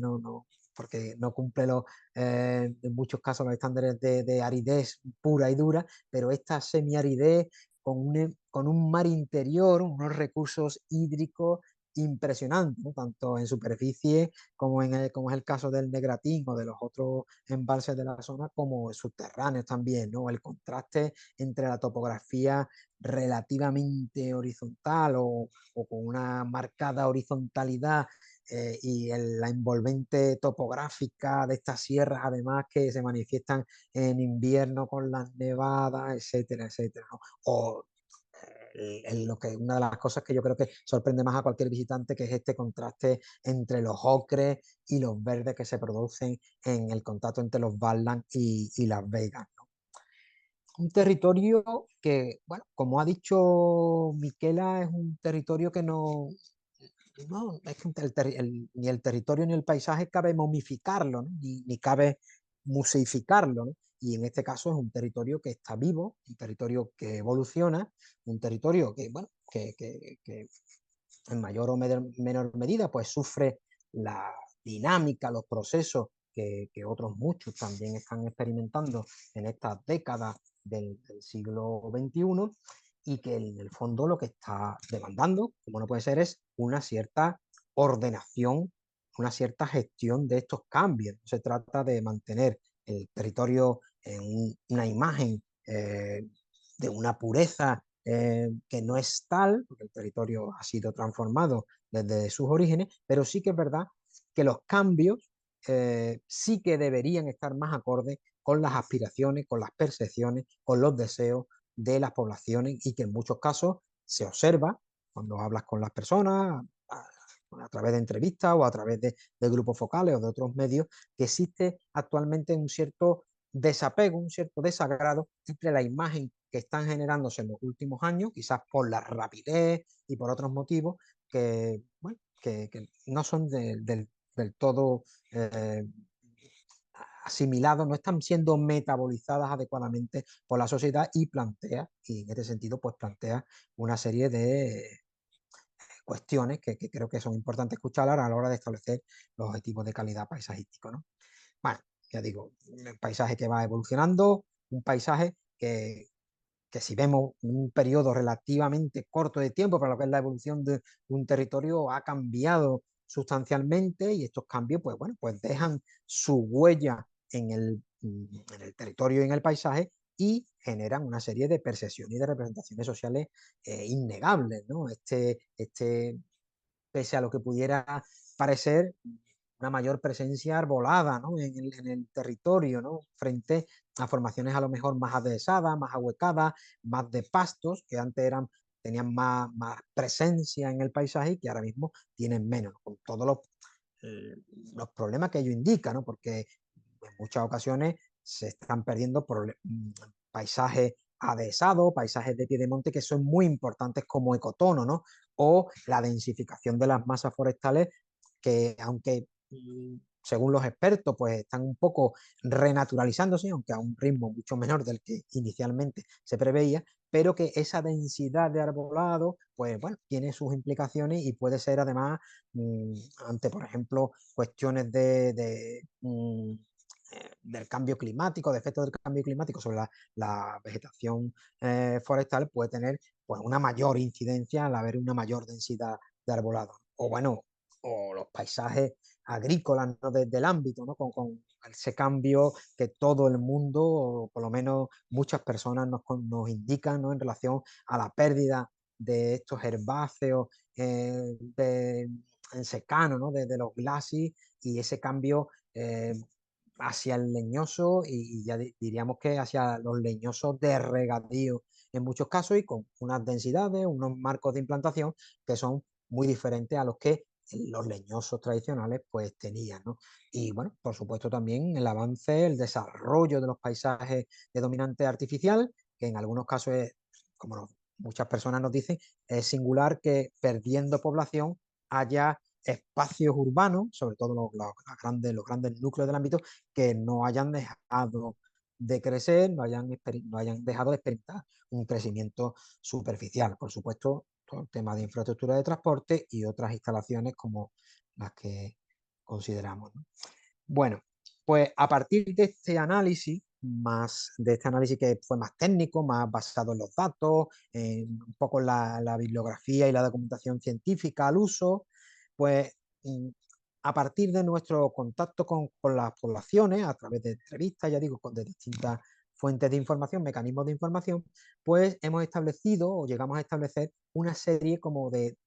porque no cumple en muchos casos los estándares de aridez pura y dura, pero esta semiaridez con un mar interior, unos recursos hídricos impresionantes, ¿no? Tanto en superficie como es el caso del Negratín o de los otros embalses de la zona, como subterráneos también, ¿no? El contraste entre la topografía relativamente horizontal o con una marcada horizontalidad la envolvente topográfica de estas sierras, además que se manifiestan en invierno con las nevadas, etcétera, etcétera, ¿no? O lo que una de las cosas que yo creo que sorprende más a cualquier visitante, que es este contraste entre los ocres y los verdes que se producen en el contacto entre los Badlands y Las Vegas, ¿no? Un territorio que, bueno, como ha dicho Miquela, es un territorio que no, es que ni el territorio ni el paisaje cabe momificarlo, ¿no? Ni cabe museificarlo, ¿no? Y en este caso es un territorio que está vivo, un territorio que evoluciona, un territorio que, bueno, que en mayor o menor medida pues sufre la dinámica, los procesos que otros muchos también están experimentando en estas décadas del siglo XXI, y que en el fondo lo que está demandando, como no puede ser, es una cierta ordenación, una cierta gestión de estos cambios. No se trata de mantener el territorio en una imagen de una pureza que no es tal, porque el territorio ha sido transformado desde sus orígenes, pero sí que es verdad que los cambios sí que deberían estar más acordes con las aspiraciones, con las percepciones, con los deseos de las poblaciones, y que en muchos casos se observa cuando hablas con las personas a través de entrevistas o a través de grupos focales o de otros medios, que existe actualmente un cierto desapego, un cierto desagrado entre la imagen que están generándose en los últimos años, quizás por la rapidez y por otros motivos que, bueno, que no son del todo asimilados, no están siendo metabolizadas adecuadamente por la sociedad, y en este sentido, pues plantea una serie de cuestiones que creo que son importantes escuchar a la hora de establecer los objetivos de calidad paisajístico, ¿no? Bueno, ya digo, un paisaje que va evolucionando, un paisaje que si vemos un periodo relativamente corto de tiempo para lo que es la evolución de un territorio, ha cambiado sustancialmente, y estos cambios, pues bueno, pues dejan su huella en el territorio y en el paisaje, y generan una serie de percepciones y de representaciones sociales innegables, ¿no? Pese a lo que pudiera parecer, una mayor presencia arbolada, ¿no? En el territorio, ¿no? Frente a formaciones a lo mejor más adhesadas, más ahuecadas, más de pastos, que antes tenían más presencia en el paisaje y que ahora mismo tienen menos, con todos eh, los problemas que ello indica, ¿no? Porque en muchas ocasiones se están perdiendo paisajes adhesados, paisajes de pie de monte, que son muy importantes como ecotono, ¿no? O la densificación de las masas forestales, que aunque según los expertos, pues están un poco renaturalizándose, aunque a un ritmo mucho menor del que inicialmente se preveía, pero que esa densidad de arbolado, pues bueno, tiene sus implicaciones, y puede ser además, ante, por ejemplo, cuestiones del cambio climático, de efectos del cambio climático sobre la vegetación forestal, puede tener pues una mayor incidencia al haber una mayor densidad de arbolado. O bueno, o los paisajes agrícolas, ¿no? Del ámbito, ¿no? Con ese cambio que todo el mundo, o por lo menos muchas personas nos indican, ¿no? En relación a la pérdida de estos herbáceos en secano, ¿no? De los glacis, y ese cambio hacia el leñoso, y ya diríamos que hacia los leñosos de regadío en muchos casos, y con unas densidades, unos marcos de implantación que son muy diferentes a los que los leñosos tradicionales pues tenían, ¿no? Y bueno, por supuesto también el avance, el desarrollo de los paisajes de dominante artificial, que en algunos casos es, como muchas personas nos dicen, es singular que perdiendo población haya espacios urbanos, sobre todo los grandes núcleos del ámbito, que no hayan dejado de crecer, no hayan dejado de experimentar un crecimiento superficial. Por supuesto, todo el tema de infraestructura de transporte y otras instalaciones como las que consideramos, ¿no? Bueno, pues a partir de este análisis que fue más técnico, más basado en los datos, un poco en la bibliografía y la documentación científica al uso, pues a partir de nuestro contacto con las poblaciones, a través de entrevistas, ya digo, de distintas fuentes de información, mecanismos de información, pues hemos establecido o llegamos a establecer una serie como de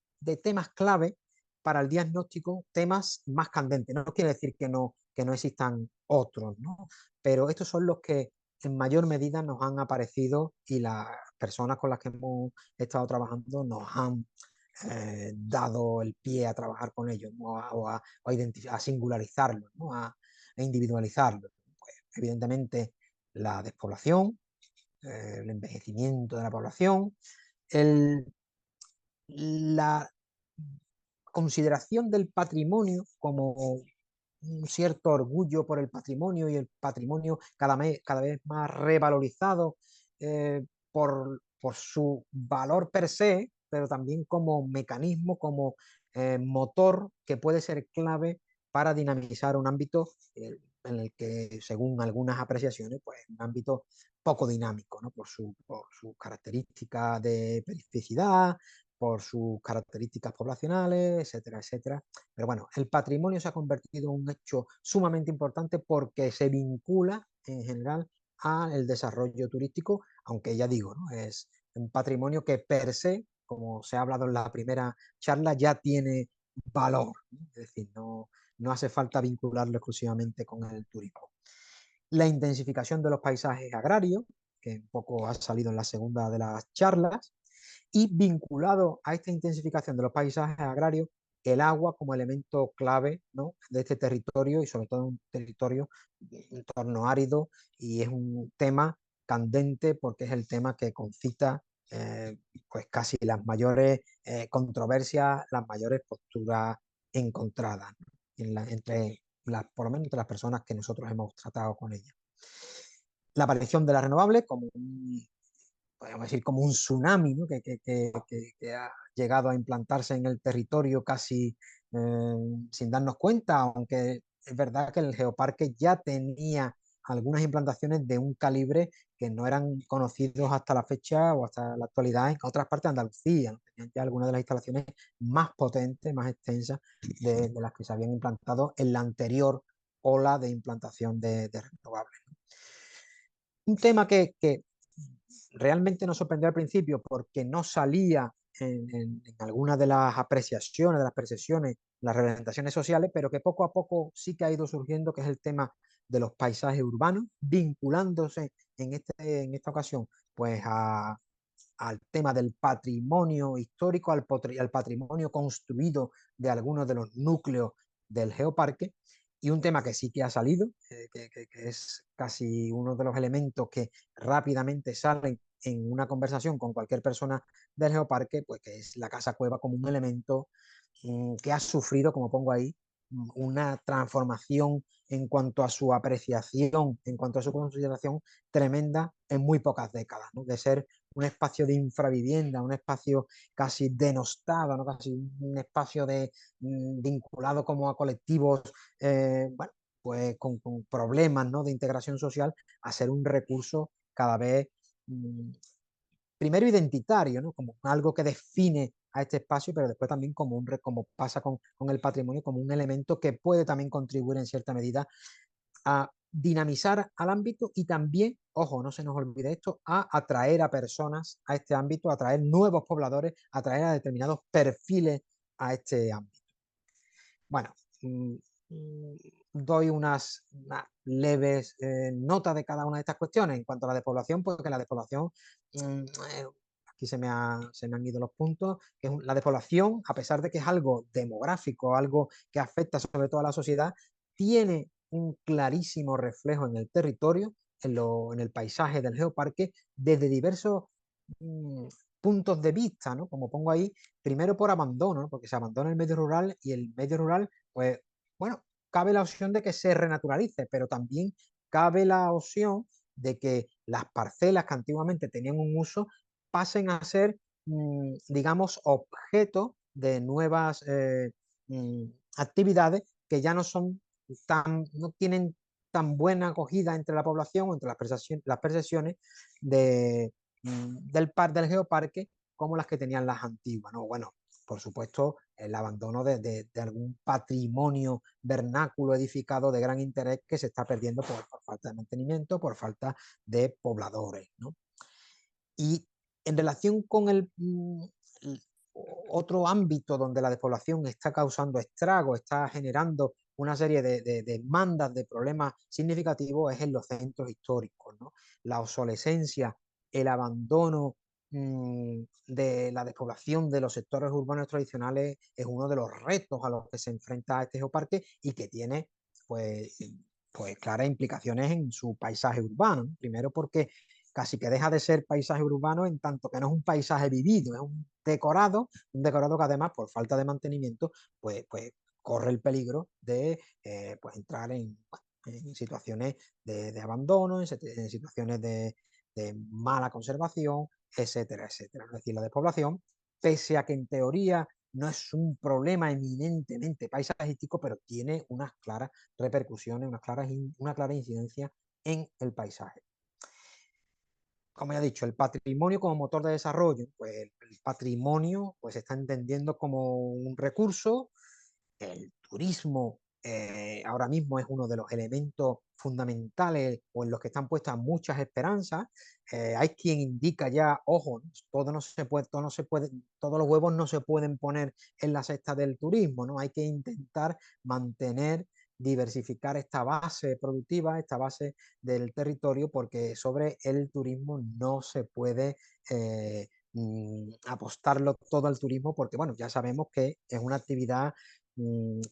temas clave para el diagnóstico, temas más candentes. No quiere decir que no existan otros, ¿no? Pero estos son los que en mayor medida nos han aparecido y las personas con las que hemos estado trabajando nos han dado el pie a trabajar con ellos, ¿no? A singularizarlos, ¿no? A individualizarlos. Pues, evidentemente, la despoblación, el envejecimiento de la población, el, la consideración del patrimonio como un cierto orgullo por el patrimonio y el patrimonio cada vez más revalorizado por su valor per se, pero también como mecanismo, como motor que puede ser clave para dinamizar un ámbito en el que, según algunas apreciaciones, pues un ámbito poco dinámico, ¿no? Por su característica de periodicidad, por sus características poblacionales, etcétera, etcétera. Pero bueno, el patrimonio se ha convertido en un hecho sumamente importante porque se vincula en general al desarrollo turístico, aunque ya digo, ¿no? Es un patrimonio que per se, como se ha hablado en la primera charla, ya tiene valor, ¿no? Es decir, no hace falta vincularlo exclusivamente con el turismo. La intensificación de los paisajes agrarios, que un poco ha salido en la segunda de las charlas, y vinculado a esta intensificación de los paisajes agrarios, el agua como elemento clave, ¿no? De este territorio y sobre todo un territorio, un entorno árido, y es un tema candente porque es el tema que concita pues casi las mayores controversias, las mayores posturas encontradas, ¿no? Por lo menos entre las personas que nosotros hemos tratado con ellas. La aparición de las renovables como podríamos decir, como un tsunami, ¿no? Que ha llegado a implantarse en el territorio casi sin darnos cuenta, aunque es verdad que el geoparque ya tenía algunas implantaciones de un calibre que no eran conocidos hasta la fecha o hasta la actualidad en otras partes de Andalucía, ¿no? Tenían ya algunas de las instalaciones más potentes, más extensas de las que se habían implantado en la anterior ola de implantación de renovables, ¿no? Un tema que realmente nos sorprendió al principio porque no salía en algunas de las apreciaciones, de las percepciones, las representaciones sociales, pero que poco a poco sí que ha ido surgiendo, que es el tema de los paisajes urbanos, vinculándose en esta ocasión pues al tema del patrimonio histórico, al patrimonio construido de algunos de los núcleos del geoparque, y un tema que sí que ha salido, que es casi uno de los elementos que rápidamente salen en una conversación con cualquier persona del geoparque, pues que es la casa cueva como un elemento que ha sufrido, como pongo ahí, una transformación en cuanto a su apreciación, en cuanto a su consideración tremenda en muy pocas décadas, ¿no? De ser un espacio de infravivienda, un espacio casi denostado, ¿no? Casi un espacio vinculado como a colectivos, bueno, pues con problemas, ¿no? De integración social, a ser un recurso cada vez primero identitario, ¿no? Como algo que define a este espacio, pero después también como pasa con el patrimonio, como un elemento que puede también contribuir en cierta medida a dinamizar al ámbito y también, ojo, no se nos olvide esto, a atraer a personas a este ámbito, a atraer nuevos pobladores, a atraer a determinados perfiles a este ámbito. Bueno, doy unas leves notas de cada una de estas cuestiones. En cuanto a la despoblación, pues que la despoblación, aquí se me han ido los puntos, que es la despoblación, a pesar de que es algo demográfico, algo que afecta sobre todo a la sociedad, tiene un clarísimo reflejo en el territorio, en el paisaje del geoparque, desde diversos puntos de vista, ¿no? Como pongo ahí, primero por abandono, ¿no? Porque se abandona el medio rural y el medio rural, pues, bueno, cabe la opción de que se renaturalice, pero también cabe la opción de que las parcelas que antiguamente tenían un uso pasen a ser, digamos, objeto de nuevas actividades que ya no son no tienen tan buena acogida entre la población o entre las percepciones del geoparque como las que tenían las antiguas, ¿no? Bueno, por supuesto, el abandono de algún patrimonio vernáculo edificado de gran interés que se está perdiendo por falta de mantenimiento, por falta de pobladores, ¿no? Y en relación con otro ámbito donde la despoblación está causando estragos, está generando una serie de demandas, de problemas significativos, es en los centros históricos, ¿no? La obsolescencia, el abandono de la despoblación de los sectores urbanos tradicionales es uno de los retos a los que se enfrenta este geoparque y que tiene pues, pues claras implicaciones en su paisaje urbano. Primero porque casi que deja de ser paisaje urbano en tanto que no es un paisaje vivido, es un decorado que además por falta de mantenimiento pues corre el peligro de pues entrar en situaciones de abandono, en situaciones de mala conservación, etcétera, etcétera. Es decir, la despoblación, pese a que en teoría no es un problema eminentemente paisajístico, pero tiene unas claras repercusiones, una clara incidencia en el paisaje. Como ya he dicho, el patrimonio como motor de desarrollo, pues el patrimonio pues se está entendiendo como un recurso. El turismo ahora mismo es uno de los elementos fundamentales o en los que están puestas muchas esperanzas. Hay quien indica ya, ojo, todo no se puede, todo no se puede, todos los huevos no se pueden poner en la cesta del turismo, ¿no? Hay que intentar mantener, diversificar esta base productiva, esta base del territorio, porque sobre el turismo no se puede apostarlo todo al turismo, porque bueno, ya sabemos que es una actividad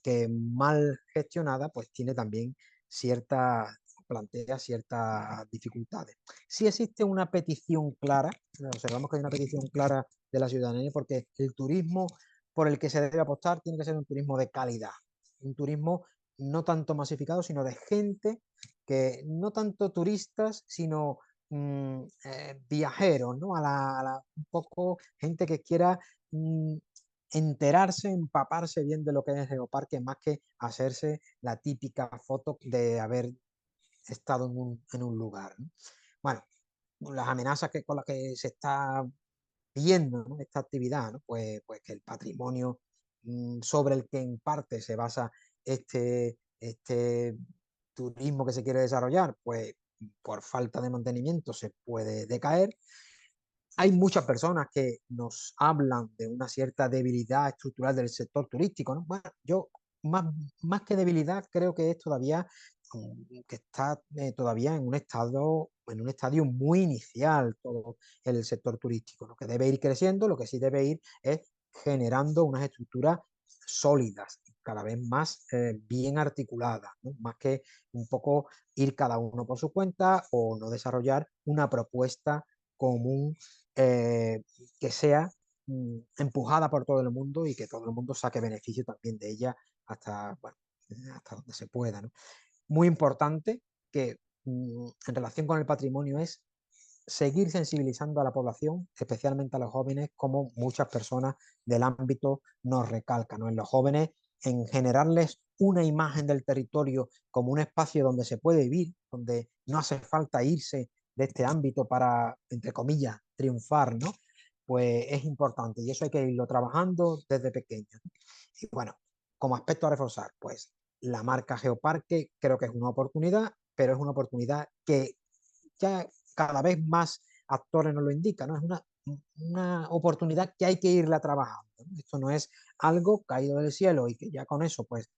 que mal gestionada, pues tiene también plantea ciertas dificultades. Sí existe una petición clara, observamos que hay una petición clara de la ciudadanía, porque el turismo por el que se debe apostar tiene que ser un turismo de calidad, un turismo no tanto masificado, sino de gente que no tanto turistas, sino viajeros, ¿no? Un poco gente que quiera enterarse, empaparse bien de lo que es el geoparque, más que hacerse la típica foto de haber estado en un lugar, ¿no? Bueno, las amenazas con las que se está viendo, ¿no? Esta actividad, ¿no? Pues que el patrimonio sobre el que en parte se basa este turismo que se quiere desarrollar, pues por falta de mantenimiento se puede decaer. Hay muchas personas que nos hablan de una cierta debilidad estructural del sector turístico, ¿no? Bueno, yo más, más que debilidad creo que es todavía que está todavía en un estadio muy inicial todo el sector turístico. Lo que debe ir creciendo, lo que sí debe ir es generando unas estructuras sólidas, cada vez más bien articuladas, ¿no? Más que un poco ir cada uno por su cuenta o no desarrollar una propuesta común eh, que sea empujada por todo el mundo y que todo el mundo saque beneficio también de ella hasta, bueno, hasta donde se pueda, ¿no? Muy importante que en relación con el patrimonio es seguir sensibilizando a la población, especialmente a los jóvenes, como muchas personas del ámbito nos recalcan, ¿no? En los jóvenes, en generarles una imagen del territorio como un espacio donde se puede vivir, donde no hace falta irse de este ámbito para, entre comillas, triunfar, ¿no? Pues es importante y eso hay que irlo trabajando desde pequeño. Y bueno, como aspecto a reforzar, pues la marca Geoparque creo que es una oportunidad, pero es una oportunidad que ya cada vez más actores nos lo indican, ¿no? Es una oportunidad que hay que irla trabajando, ¿no? Esto no es algo caído del cielo y que ya con eso pues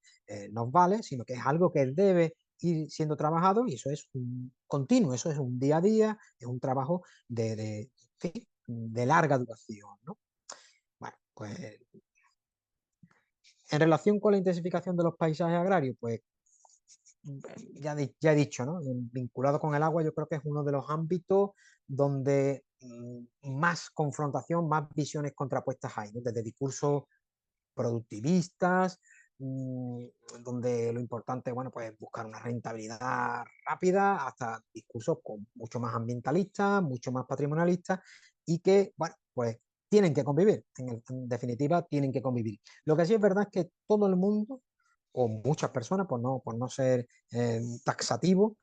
nos vale, sino que es algo que debe ir siendo trabajado y eso es un continuo, eso es un día a día, es un trabajo de larga duración, ¿no? Bueno, pues en relación con la intensificación de los paisajes agrarios, pues ya he dicho, ¿no? Vinculado con el agua, yo creo que es uno de los ámbitos donde más confrontación, más visiones contrapuestas hay, ¿no? Desde discursos productivistas, donde lo importante, bueno, pues buscar una rentabilidad rápida, hasta discursos mucho más ambientalistas, mucho más patrimonialistas y que, bueno, pues tienen que convivir, en definitiva, tienen que convivir. Lo que sí es verdad es que todo el mundo, o muchas personas, por no ser taxativo,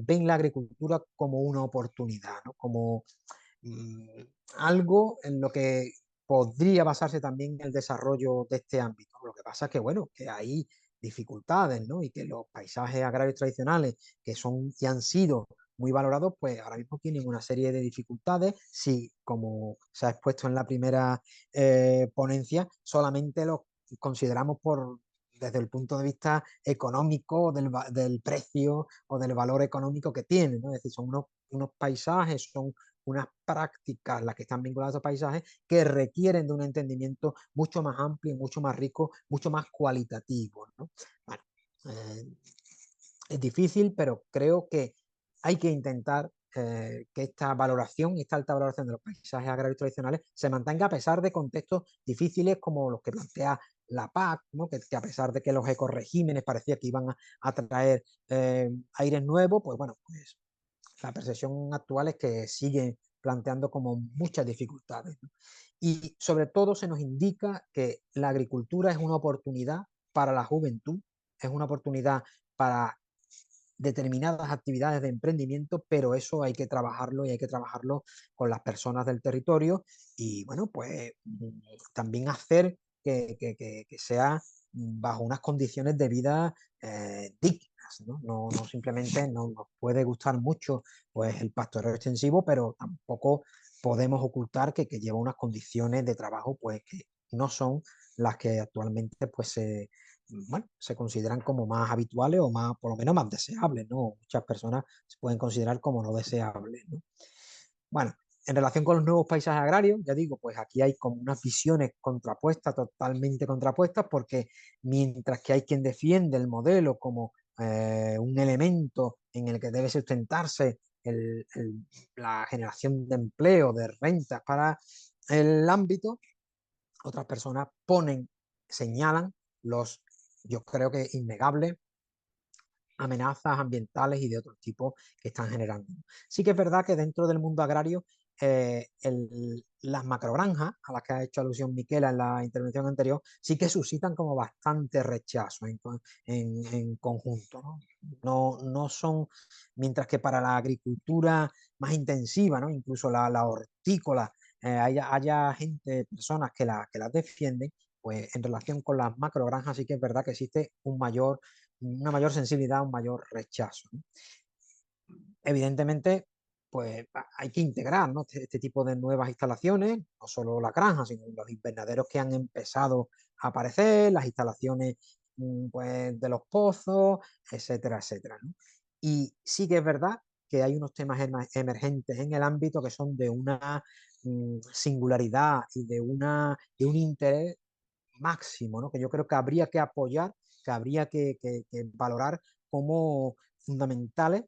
ven la agricultura como una oportunidad, ¿no? Como mm, algo en lo que podría basarse también el desarrollo de este ámbito. Lo que pasa es que, bueno, que hay dificultades, ¿no? Y que los paisajes agrarios tradicionales que son y han sido muy valorados, pues ahora mismo tienen una serie de dificultades. Si, como se ha expuesto en la primera ponencia, solamente los consideramos desde el punto de vista económico, del precio o del valor económico que tienen, ¿no? Es decir, son unos paisajes, son unas prácticas, las que están vinculadas a paisajes, que requieren de un entendimiento mucho más amplio, mucho más rico, mucho más cualitativo, ¿no? Bueno, eh, es difícil, pero creo que hay que intentar que esta valoración, esta alta valoración de los paisajes agrarios tradicionales se mantenga a pesar de contextos difíciles como los que plantea la PAC, ¿no? Que a pesar de que los ecoregímenes parecía que iban a traer aires nuevos, pues bueno, pues la percepción actual es que sigue planteando como muchas dificultades, ¿no? Y sobre todo se nos indica que la agricultura es una oportunidad para la juventud, es una oportunidad para determinadas actividades de emprendimiento, pero eso hay que trabajarlo y hay que trabajarlo con las personas del territorio y bueno, pues también hacer que sea bajo unas condiciones de vida dignas, ¿no? No simplemente no nos puede gustar mucho pues el pastoreo extensivo, pero tampoco podemos ocultar que lleva unas condiciones de trabajo pues que no son las que actualmente pues bueno, se consideran como más habituales o más, por lo menos más deseables, ¿no? Muchas personas se pueden considerar como no deseables, ¿no? Bueno, en relación con los nuevos paisajes agrarios, ya digo, pues aquí hay como unas visiones contrapuestas, totalmente contrapuestas, porque mientras que hay quien defiende el modelo como un elemento en el que debe sustentarse la generación de empleo, de rentas para el ámbito, otras personas señalan los, yo creo que innegables, amenazas ambientales y de otro tipo que están generando. Sí que es verdad que dentro del mundo agrario, las macrogranjas, a las que ha hecho alusión Miquela en la intervención anterior, sí que suscitan como bastante rechazo en conjunto, ¿no? No son, mientras que para la agricultura más intensiva, ¿no? Incluso la hortícola, haya gente, personas que las defienden, pues en relación con las macrogranjas sí que es verdad que existe una mayor sensibilidad, un mayor rechazo, ¿no? Evidentemente, pues hay que integrar, ¿no? Este tipo de nuevas instalaciones, no solo la granja, sino los invernaderos que han empezado a aparecer, las instalaciones pues, de los pozos, etcétera, etcétera, ¿no? Y sí que es verdad que hay unos temas emergentes en el ámbito que son de una singularidad y de un interés máximo, ¿no? Que yo creo que habría que apoyar, que habría que valorar como fundamentales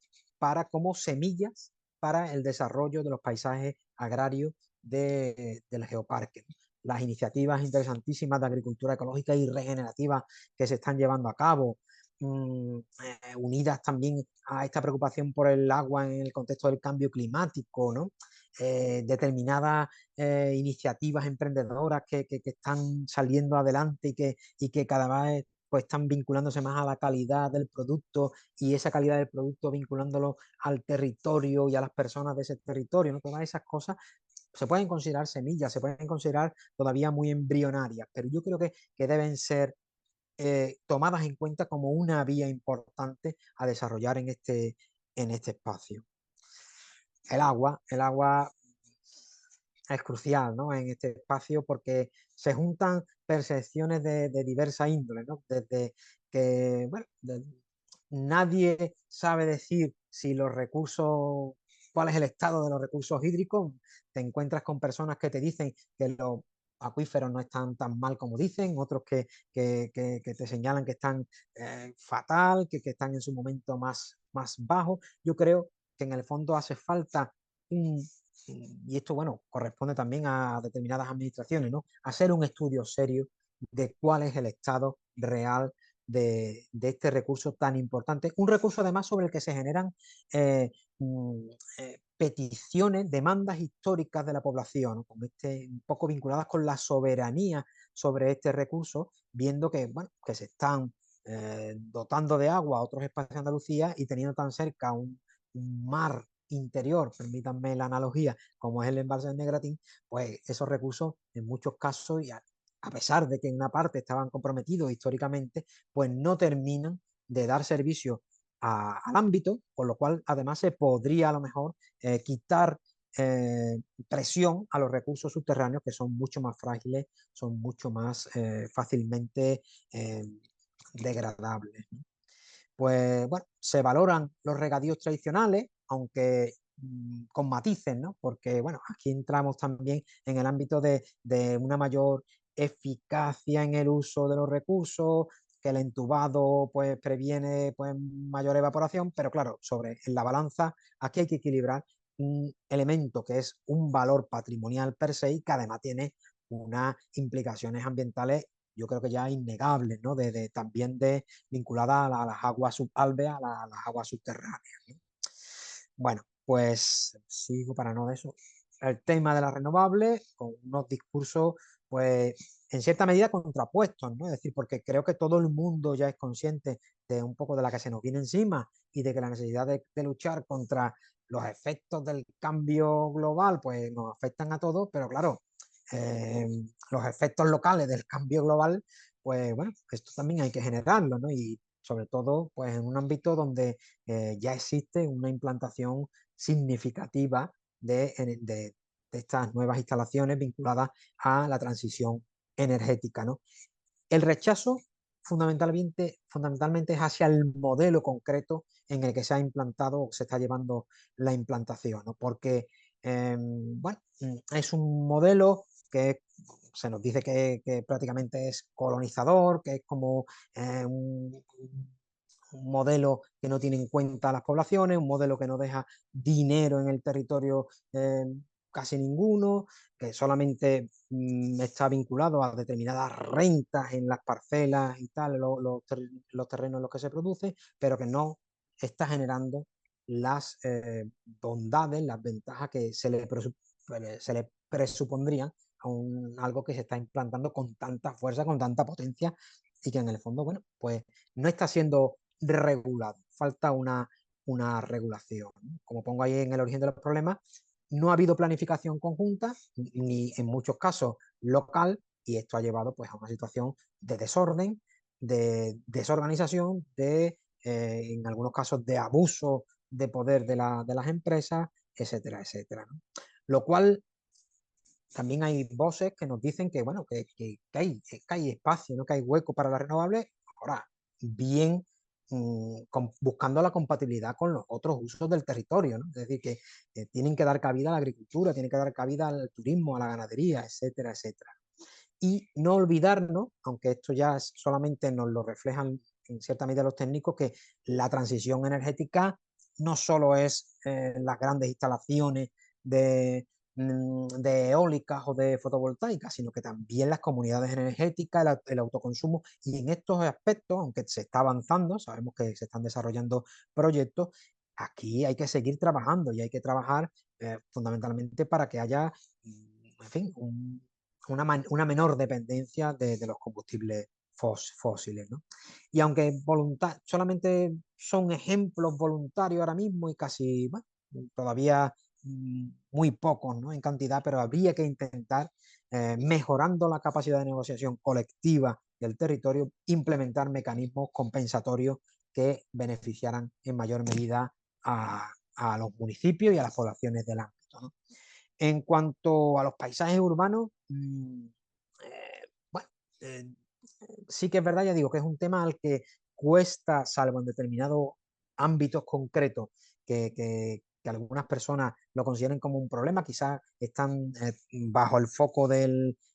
como semillas para el desarrollo de los paisajes agrarios del geoparque. Las iniciativas interesantísimas de agricultura ecológica y regenerativa que se están llevando a cabo, unidas también a esta preocupación por el agua en el contexto del cambio climático, ¿no? Determinadas iniciativas emprendedoras que están saliendo adelante y que cada vez pues están vinculándose más a la calidad del producto y esa calidad del producto vinculándolo al territorio y a las personas de ese territorio, ¿no? Todas esas cosas se pueden considerar semillas, se pueden considerar todavía muy embrionarias, pero yo creo que deben ser tomadas en cuenta como una vía importante a desarrollar en este espacio. El agua es crucial, ¿no? En este espacio porque se juntan percepciones de diversa índole, ¿no? Desde que, bueno, nadie sabe decir si los recursos, cuál es el estado de los recursos hídricos. Te encuentras con personas que te dicen que los acuíferos no están tan mal como dicen, otros que te señalan que están fatal, que están en su momento más bajo. Yo creo que en el fondo hace falta y esto, bueno, corresponde también a determinadas administraciones, ¿no? Hacer un estudio serio de cuál es el estado real de este recurso tan importante. Un recurso además sobre el que se generan eh, peticiones, demandas históricas de la población, ¿no? Con un poco vinculadas con la soberanía sobre este recurso, viendo que, bueno, que se están dotando de agua a otros espacios de Andalucía y teniendo tan cerca un mar interior, permítanme la analogía, como es el embalse de Negratín, pues esos recursos en muchos casos, y a pesar de que en una parte estaban comprometidos históricamente, pues no terminan de dar servicio al ámbito, con lo cual además se podría a lo mejor quitar presión a los recursos subterráneos que son mucho más frágiles, son mucho más fácilmente degradables, ¿no? Pues bueno, se valoran los regadíos tradicionales, aunque con matices, ¿no? Porque bueno, aquí entramos también en el ámbito de una mayor eficacia en el uso de los recursos, que el entubado pues previene pues mayor evaporación, pero claro, en la balanza aquí hay que equilibrar un elemento que es un valor patrimonial per se y que además tiene unas implicaciones ambientales, yo creo que ya innegables, ¿no? También vinculada a las aguas subalveas, a las aguas subterráneas, ¿no? Bueno, pues sigo para no de eso. El tema de las renovables, con unos discursos, pues, en cierta medida contrapuestos, ¿no? Es decir, porque creo que todo el mundo ya es consciente de un poco de la que se nos viene encima y de que la necesidad de luchar contra los efectos del cambio global, pues nos afectan a todos, pero claro, eh, los efectos locales del cambio global, pues bueno, esto también hay que generarlo, ¿no? Y sobre todo, pues en un ámbito donde ya existe una implantación significativa de estas nuevas instalaciones vinculadas a la transición energética, ¿no? El rechazo fundamentalmente es hacia el modelo concreto en el que se ha implantado o se está llevando la implantación, ¿no? Porque bueno, es un modelo que se nos dice que prácticamente es colonizador, que es como un modelo que no tiene en cuenta a las poblaciones, un modelo que no deja dinero en el territorio casi ninguno, que solamente está vinculado a determinadas rentas en las parcelas y tal, los terrenos en los que se produce, pero que no está generando las bondades, las ventajas que se le presupondrían a algo que se está implantando con tanta fuerza, con tanta potencia y que en el fondo, bueno, pues no está siendo regulado, falta una regulación. Como pongo ahí en el origen de los problemas, no ha habido planificación conjunta, ni en muchos casos local, y esto ha llevado pues, a una situación de desorden, de desorganización, en algunos casos de abuso de poder de las empresas, etcétera, etcétera, ¿no? Lo cual también hay voces que nos dicen que, bueno, que hay espacio, ¿no? Que hay hueco para las renovables. Ahora, bien buscando la compatibilidad con los otros usos del territorio, ¿no? Es decir, que tienen que dar cabida a la agricultura, tienen que dar cabida al turismo, a la ganadería, etcétera, etcétera. Y no olvidarnos, aunque esto ya solamente nos lo reflejan en cierta medida los técnicos, que la transición energética no solo es las grandes instalaciones de eólicas o de fotovoltaicas, sino que también las comunidades energéticas, el autoconsumo, y en estos aspectos, aunque se está avanzando, sabemos que se están desarrollando proyectos, aquí hay que seguir trabajando y hay que trabajar fundamentalmente para que haya, en fin, una menor dependencia de los combustibles fósiles, ¿no? Y aunque solamente son ejemplos voluntarios ahora mismo y casi, bueno, todavía muy pocos, ¿no? En cantidad, pero habría que intentar, mejorando la capacidad de negociación colectiva del territorio, implementar mecanismos compensatorios que beneficiaran en mayor medida a los municipios y a las poblaciones del ámbito, ¿no? En cuanto a los paisajes urbanos, bueno, eh, sí que es verdad, ya digo, que es un tema al que cuesta, salvo en determinados ámbitos concretos, que algunas personas lo consideren como un problema, quizás están bajo el foco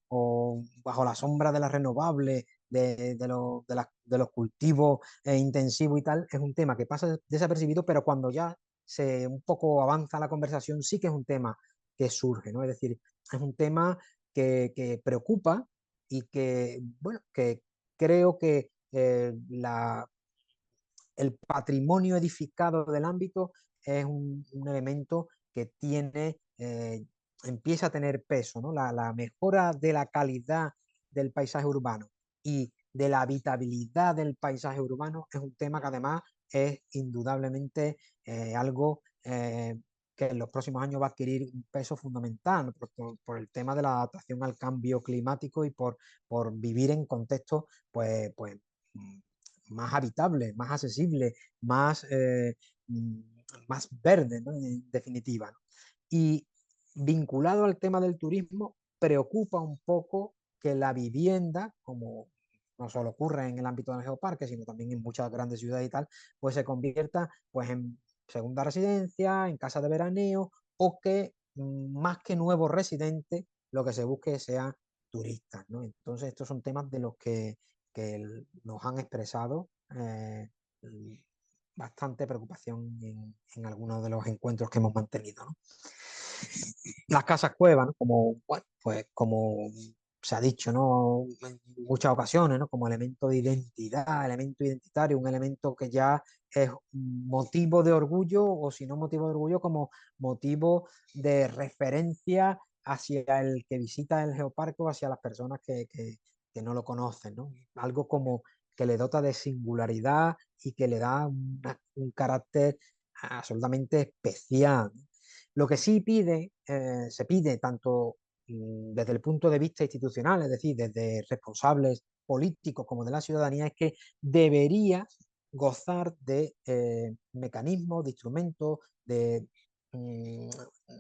o bajo la sombra de las renovables, de los cultivos intensivos y tal, es un tema que pasa desapercibido, pero cuando ya un poco avanza la conversación, sí que es un tema que surge, ¿no? Es decir, es un tema que preocupa y que, bueno, que creo que el patrimonio edificado del ámbito es un elemento que empieza a tener peso, ¿no? La mejora de la calidad del paisaje urbano y de la habitabilidad del paisaje urbano es un tema que además es indudablemente algo que en los próximos años va a adquirir un peso fundamental, ¿no? Por el tema de la adaptación al cambio climático y por vivir en contextos pues más habitable, más accesible, mm, más verde, ¿no? En definitiva, ¿no? Y vinculado al tema del turismo, preocupa un poco que la vivienda, como no solo ocurre en el ámbito del geoparque, sino también en muchas grandes ciudades y tal, pues se convierta pues en segunda residencia, en casa de veraneo, o que más que nuevos residentes, lo que se busque sea turistas, ¿no? Entonces estos son temas de los que nos han expresado bastante preocupación en algunos de los encuentros que hemos mantenido, ¿no? Las casas cuevas, ¿no? Como, bueno, pues como se ha dicho, ¿no? En muchas ocasiones, ¿no? Como elemento de identidad, elemento identitario, un elemento que ya es motivo de orgullo, o si no motivo de orgullo, como motivo de referencia hacia el que visita el geoparque o hacia las personas que no lo conocen, ¿no? Algo como que le dota de singularidad y que le da un carácter absolutamente especial. Lo que sí se pide tanto desde el punto de vista institucional, es decir, desde responsables políticos como de la ciudadanía, es que debería gozar de mecanismos, de instrumentos, de mm,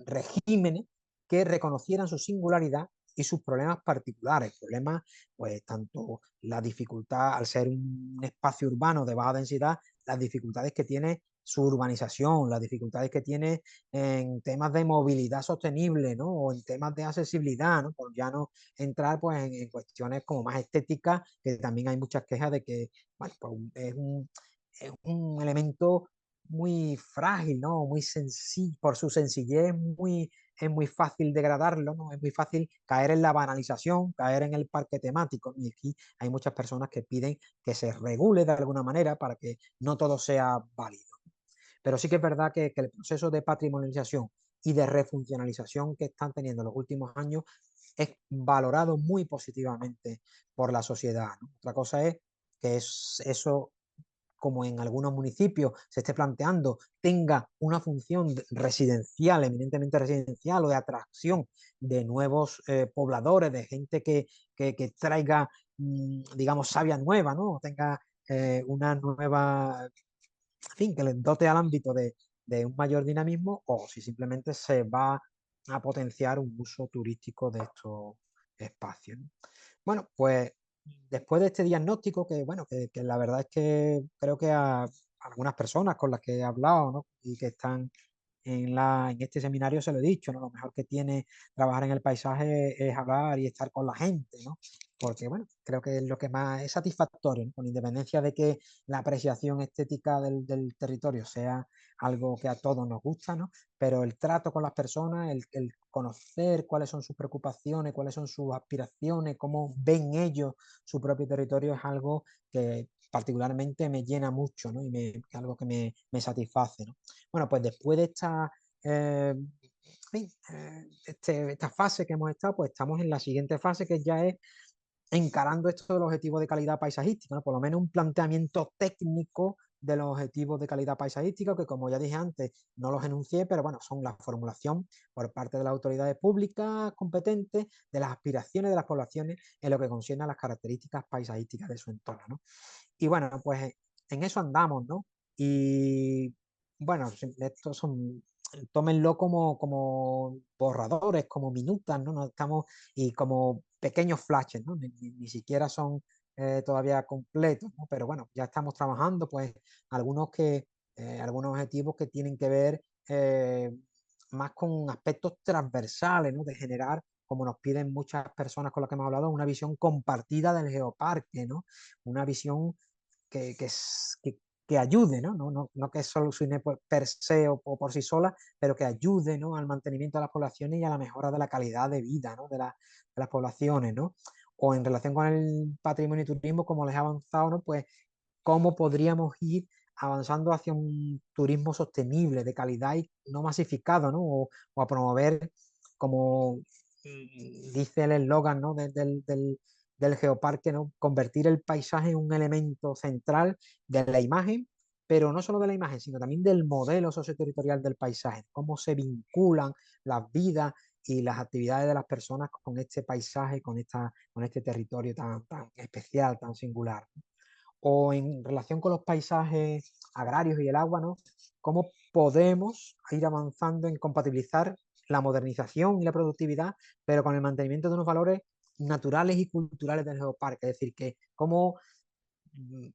regímenes que reconocieran su singularidad y sus problemas particulares, problemas, pues tanto la dificultad al ser un espacio urbano de baja densidad, las dificultades que tiene su urbanización, las dificultades que tiene en temas de movilidad sostenible, ¿no? O en temas de accesibilidad, ¿no? Por ya no entrar pues en cuestiones como más estéticas, que también hay muchas quejas de que, bueno, pues es un elemento muy frágil, ¿no? Muy sencillo, por su sencillez, es muy fácil degradarlo, ¿no? Es muy fácil caer en la banalización, caer en el parque temático, ¿no? Y aquí hay muchas personas que piden que se regule de alguna manera para que no todo sea válido. Pero sí que es verdad que el proceso de patrimonialización y de refuncionalización que están teniendo en los últimos años es valorado muy positivamente por la sociedad, ¿no? Otra cosa es que eso, como en algunos municipios se esté planteando, tenga una función residencial, eminentemente residencial, o de atracción de nuevos pobladores, de gente que traiga, digamos, savia nueva, ¿no? Tenga una nueva, en fin, que les dote al ámbito de un mayor dinamismo, o si simplemente se va a potenciar un uso turístico de estos espacios, ¿no? Bueno, pues después de este diagnóstico, que bueno, que la verdad es que creo que a algunas personas con las que he hablado, ¿no? Y que están en este seminario se lo he dicho, ¿no? Lo mejor que tiene trabajar en el paisaje es hablar y estar con la gente, ¿no? Porque, bueno, creo que es lo que más es satisfactorio, ¿no? Con independencia de que la apreciación estética del territorio sea algo que a todos nos gusta, ¿no? Pero el trato con las personas, el conocer cuáles son sus preocupaciones, cuáles son sus aspiraciones, cómo ven ellos su propio territorio, es algo que particularmente me llena mucho, ¿no? Es algo que me satisface, ¿no? Bueno, pues después de esta fase que hemos estado, pues estamos en la siguiente fase, que ya es encarando esto del objetivo de calidad paisajística, ¿no? Por lo menos un planteamiento técnico de los objetivos de calidad paisajística, que como ya dije antes, no los enuncié, pero bueno, son la formulación por parte de las autoridades públicas competentes de las aspiraciones de las poblaciones en lo que concierne a las características paisajísticas de su entorno, ¿no? Y bueno, pues en eso andamos, ¿no? Y bueno, estos son, tómenlo como borradores, como minutas, ¿no? No estamos, y como pequeños flashes, ¿no? Ni siquiera son todavía completos, ¿no? Pero bueno, ya estamos trabajando, pues, algunos objetivos que tienen que ver más con aspectos transversales, ¿no? De generar, como nos piden muchas personas con las que hemos hablado, una visión compartida del geoparque, ¿no? Una visión que que ayude, ¿no? No que solucione per se o por sí sola, pero que ayude, ¿no?, al mantenimiento de las poblaciones y a la mejora de la calidad de vida, ¿no?, de las poblaciones, ¿no? O en relación con el patrimonio y turismo, como les he avanzado, ¿no?, pues cómo podríamos ir avanzando hacia un turismo sostenible, de calidad y no masificado, ¿no? O a promover, como dice el eslogan, ¿no?, del geoparque, ¿no?, convertir el paisaje en un elemento central de la imagen, pero no solo de la imagen, sino también del modelo socioterritorial del paisaje, cómo se vinculan las vidas y las actividades de las personas con este paisaje, con este territorio tan especial, tan singular. O en relación con los paisajes agrarios y el agua, ¿no? ¿Cómo podemos ir avanzando en compatibilizar la modernización y la productividad, pero con el mantenimiento de unos valores naturales y culturales del geoparque? Es decir, que cómo mm,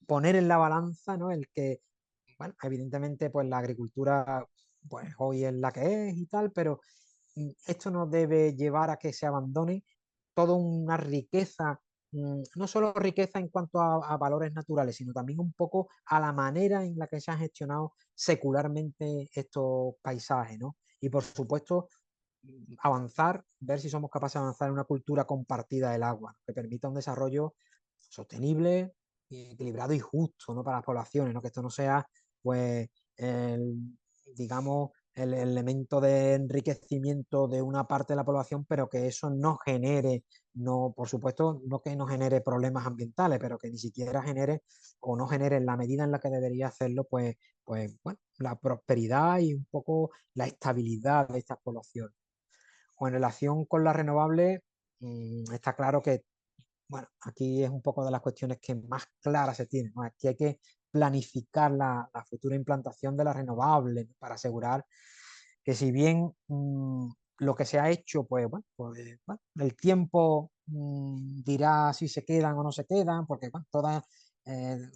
poner en la balanza, ¿no?, el que, bueno, evidentemente, pues la agricultura, pues hoy es la que es y tal, pero esto no debe llevar a que se abandone toda una riqueza, no solo riqueza en cuanto a valores naturales, sino también un poco a la manera en la que se han gestionado secularmente estos paisajes, ¿no? Y por supuesto, avanzar, ver si somos capaces de avanzar en una cultura compartida del agua, que permita un desarrollo sostenible, equilibrado y justo, ¿no?, para las poblaciones, ¿no? Que esto no sea, pues, digamos, el elemento de enriquecimiento de una parte de la población, pero que eso no genere, no, por supuesto, no que no genere problemas ambientales, pero que ni siquiera genere o no genere en la medida en la que debería hacerlo, pues bueno, la prosperidad y un poco la estabilidad de estas poblaciones. O en relación con las renovables, está claro que, bueno, aquí es un poco de las cuestiones que más claras se tienen, ¿no? Aquí hay que planificar la futura implantación de las renovables, ¿no?, para asegurar que, si bien lo que se ha hecho, bueno, el tiempo dirá si se quedan o no se quedan, porque bueno,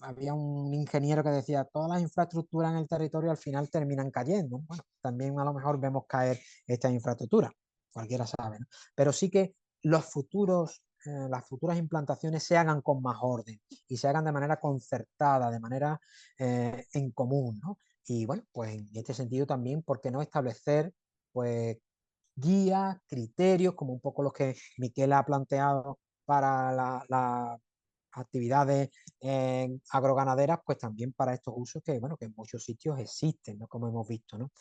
había un ingeniero que decía, todas las infraestructuras en el territorio al final terminan cayendo. Bueno, también a lo mejor vemos caer estas infraestructuras, cualquiera sabe, ¿no? Pero sí que las futuras implantaciones se hagan con más orden y se hagan de manera concertada, de manera en común, ¿no? Y bueno, pues en este sentido también, ¿por qué no establecer, pues, guías, criterios, como un poco los que Miquel ha planteado para las actividades agroganaderas, pues también para estos usos que, bueno, que en muchos sitios existen, ¿no?, como hemos visto, ¿no?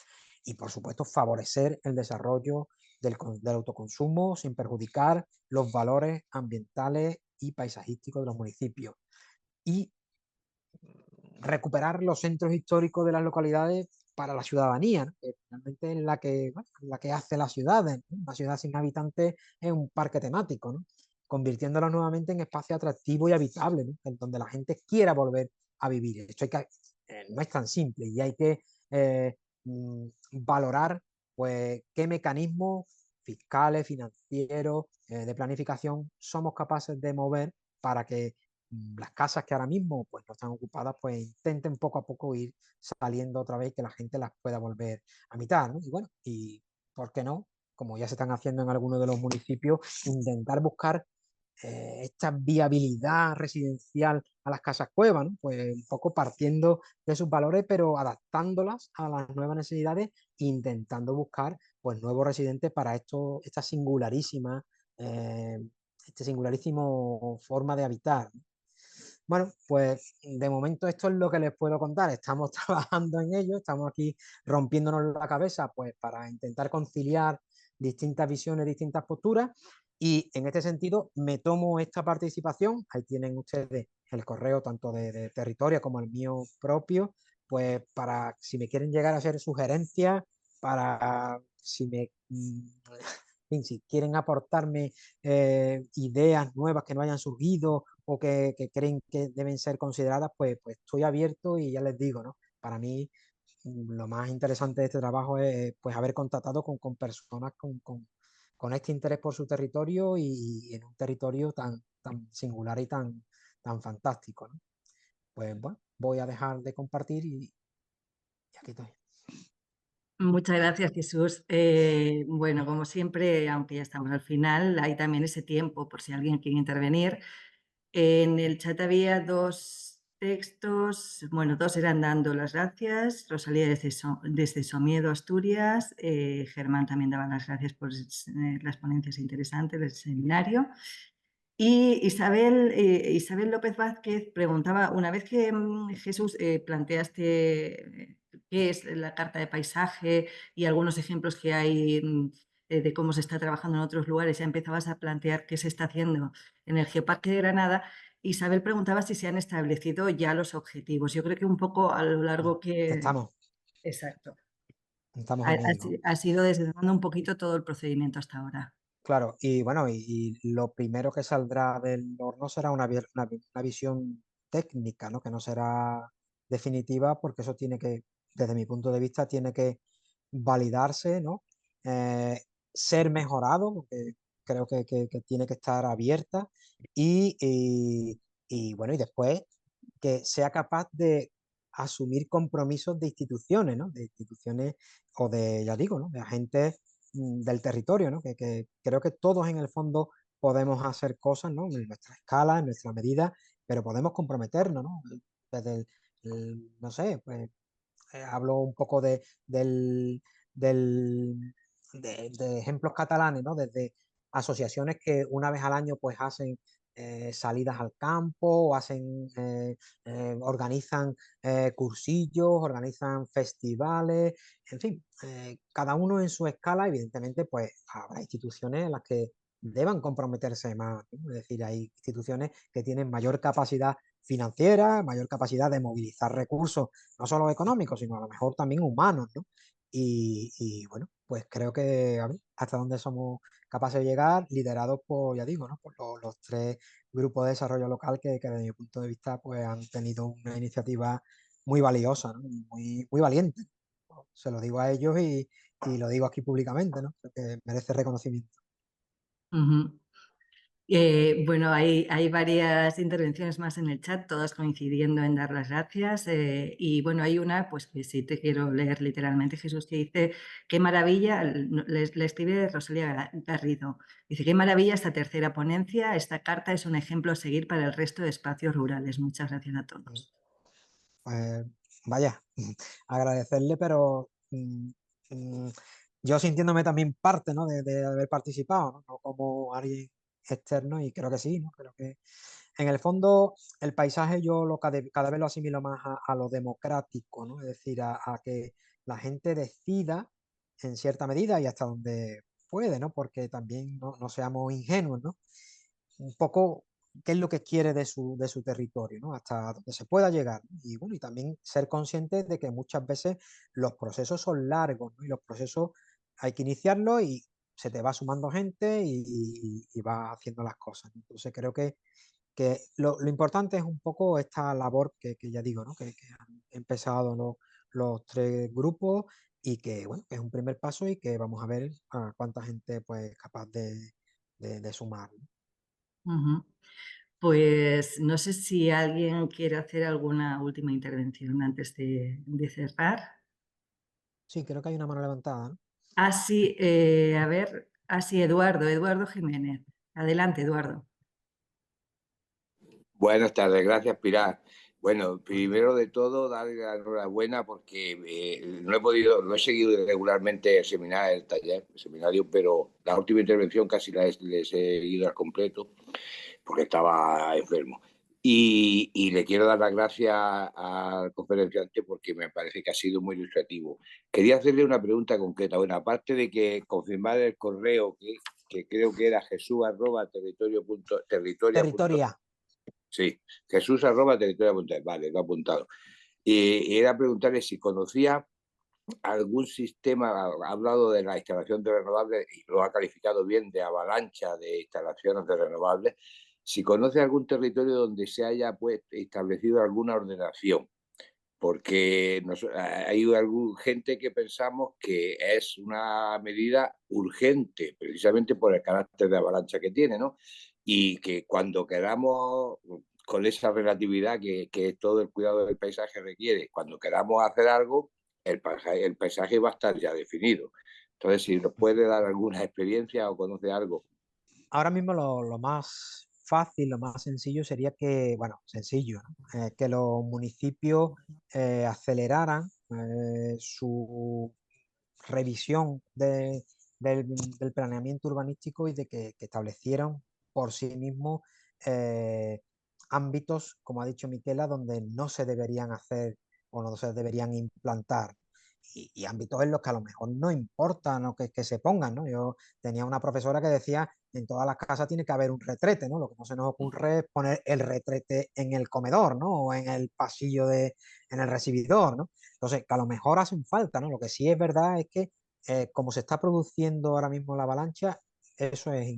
Y por supuesto, favorecer el desarrollo del autoconsumo sin perjudicar los valores ambientales y paisajísticos de los municipios. Y recuperar los centros históricos de las localidades para la ciudadanía, ¿no?, que realmente es bueno, la que hace las ciudades, ¿no? Una ciudad sin habitantes es un parque temático, ¿no?, convirtiéndola nuevamente en espacio atractivo y habitable, ¿no?, en donde la gente quiera volver a vivir. Esto no es tan simple y hay que eh, valorar, pues, qué mecanismos fiscales, financieros, de planificación somos capaces de mover para que las casas que ahora mismo pues no están ocupadas, pues intenten poco a poco ir saliendo otra vez, que la gente las pueda volver a habitar, ¿no? Y bueno, y por qué no, como ya se están haciendo en algunos de los municipios, intentar buscar esta viabilidad residencial a las casas cuevas, ¿no? Pues un poco partiendo de sus valores, pero adaptándolas a las nuevas necesidades, intentando buscar, pues, nuevos residentes para esta singularísima, eh, este singularísimo forma de habitar, ¿no? Bueno, pues de momento esto es lo que les puedo contar. Estamos trabajando en ello, estamos aquí rompiéndonos la cabeza, pues, para intentar conciliar distintas visiones, distintas posturas. Y en este sentido me tomo esta participación. Ahí tienen ustedes el correo tanto de Territoria como el mío propio, pues para si me quieren llegar a hacer sugerencias, para si me en fin, si quieren aportarme ideas nuevas que no hayan surgido o que creen que deben ser consideradas, pues estoy abierto y ya les digo, ¿no? Para mí lo más interesante de este trabajo es, pues, haber contactado con personas con este interés por su territorio y en un territorio tan singular y tan fantástico, ¿no? Pues bueno, voy a dejar de compartir y aquí estoy. Muchas gracias, Jesús. Bueno, como siempre, aunque ya estamos al final, hay también ese tiempo por si alguien quiere intervenir. En el chat había dos textos, bueno, dos eran dando las gracias, Rosalía desde Somiedo, Asturias, Germán también daba las gracias por las ponencias interesantes del seminario. Y Isabel López Vázquez preguntaba, una vez que Jesús planteaste qué es la carta de paisaje y algunos ejemplos que hay de cómo se está trabajando en otros lugares, ya empezabas a plantear qué se está haciendo en el Geoparque de Granada. Isabel preguntaba si se han establecido ya los objetivos. Yo creo que un poco a lo largo que... Estamos, Exacto. estamos Ha, en ha ello, ¿no? si- ha sido desgranando un poquito todo el procedimiento hasta ahora. Claro, y bueno, y lo primero que saldrá del horno será una visión técnica, ¿no? Que no será definitiva, porque eso tiene que, desde mi punto de vista, tiene que validarse, ¿no? Eh, Ser mejorado, porque creo que tiene que estar abierta y, y, bueno, y después que sea capaz de asumir compromisos de instituciones, ¿no? De instituciones o de, ya digo, ¿no? De agentes del territorio, ¿no? Que creo que todos en el fondo podemos hacer cosas, ¿no? En nuestra escala, en nuestra medida, pero podemos comprometernos, ¿no? Desde no sé, pues hablo un poco del, de ejemplos catalanes, ¿no? Desde asociaciones que una vez al año pues hacen salidas al campo, o hacen, organizan cursillos, organizan festivales, en fin, cada uno en su escala. Evidentemente pues habrá instituciones en las que deban comprometerse más, ¿no? Es decir, hay instituciones que tienen mayor capacidad financiera, mayor capacidad de movilizar recursos, no solo económicos, sino a lo mejor también humanos, ¿no? Bueno, pues creo que a ver, hasta dónde somos capaces de llegar, liderados por, ya digo, ¿no? Por los tres grupos de desarrollo local que desde mi punto de vista pues han tenido una iniciativa muy valiosa, ¿no? Muy valiente. Se lo digo a ellos y lo digo aquí públicamente, ¿no? Creo que merece reconocimiento. Ujú. Bueno, hay varias intervenciones más en el chat, todas coincidiendo en dar las gracias. Y bueno, hay una, pues que sí te quiero leer literalmente, Jesús, que dice, qué maravilla, le escribe Rosalía Garrido, dice, qué maravilla esta tercera ponencia, esta carta es un ejemplo a seguir para el resto de espacios rurales. Muchas gracias a todos. Pues vaya, agradecerle, pero yo sintiéndome también parte, ¿no? De haber participado, ¿no? No como alguien externo, y creo que sí, ¿no? Creo que en el fondo el paisaje yo cada vez lo asimilo más a lo democrático, ¿no? Es decir, a que la gente decida en cierta medida y hasta donde puede, ¿no? Porque también no seamos ingenuos, ¿no? Un poco qué es lo que quiere de su territorio, ¿no? Hasta donde se pueda llegar. Y bueno, y también ser conscientes de que muchas veces los procesos son largos, ¿no? Y los procesos hay que iniciarlos y se te va sumando gente y va haciendo las cosas, ¿no? Entonces creo que lo importante es un poco esta labor que ya digo, ¿no? Que han empezado los tres grupos y que, bueno, que es un primer paso y que vamos a ver a cuánta gente pues es capaz de sumar, ¿no? Ujú. Pues no sé si alguien quiere hacer alguna última intervención antes de cerrar. Sí, creo que hay una mano levantada, ¿no? Así, a ver, así, Eduardo Jiménez. Adelante, Eduardo. Buenas tardes, gracias Pilar. Bueno, primero de todo, darle la enhorabuena porque no he seguido regularmente el seminario, pero la última intervención casi les he ido al completo porque estaba enfermo. Y le quiero dar las gracias al conferenciante porque me parece que ha sido muy ilustrativo. Quería hacerle una pregunta concreta. Bueno, aparte de que confirmar el correo que creo que era jesús@territoria. Territoria. Sí, Jesús@territoria.es, vale, lo he apuntado. Y era preguntarle si conocía algún sistema, ha hablado de la instalación de renovables y lo ha calificado bien de avalancha de instalaciones de renovables, si conoce algún territorio donde se haya pues, establecido alguna ordenación, porque hay alguna gente que pensamos que es una medida urgente, precisamente por el carácter de avalancha que tiene, ¿no? Y que cuando queramos, con esa relatividad que todo el cuidado del paisaje requiere, cuando queramos hacer algo, el paisaje va a estar ya definido. Entonces, si nos puede dar alguna experiencia o conoce algo. Ahora mismo lo más fácil, lo más sencillo sería que, bueno, sencillo, ¿no? Que los municipios aceleraran su revisión del, del planeamiento urbanístico y de que establecieran por sí mismos eh, ámbitos, como ha dicho Miquela, donde no se deberían hacer o no se deberían implantar. Y ámbitos en los que a lo mejor no importa, ¿no? que se pongan, ¿no? Yo tenía una profesora que decía, en todas las casas tiene que haber un retrete, ¿no? Lo que no se nos ocurre es poner el retrete en el comedor, ¿no? O en el pasillo en el recibidor, ¿no? Entonces, que a lo mejor hacen falta, ¿no? Lo que sí es verdad es que como se está produciendo ahora mismo la avalancha, eso es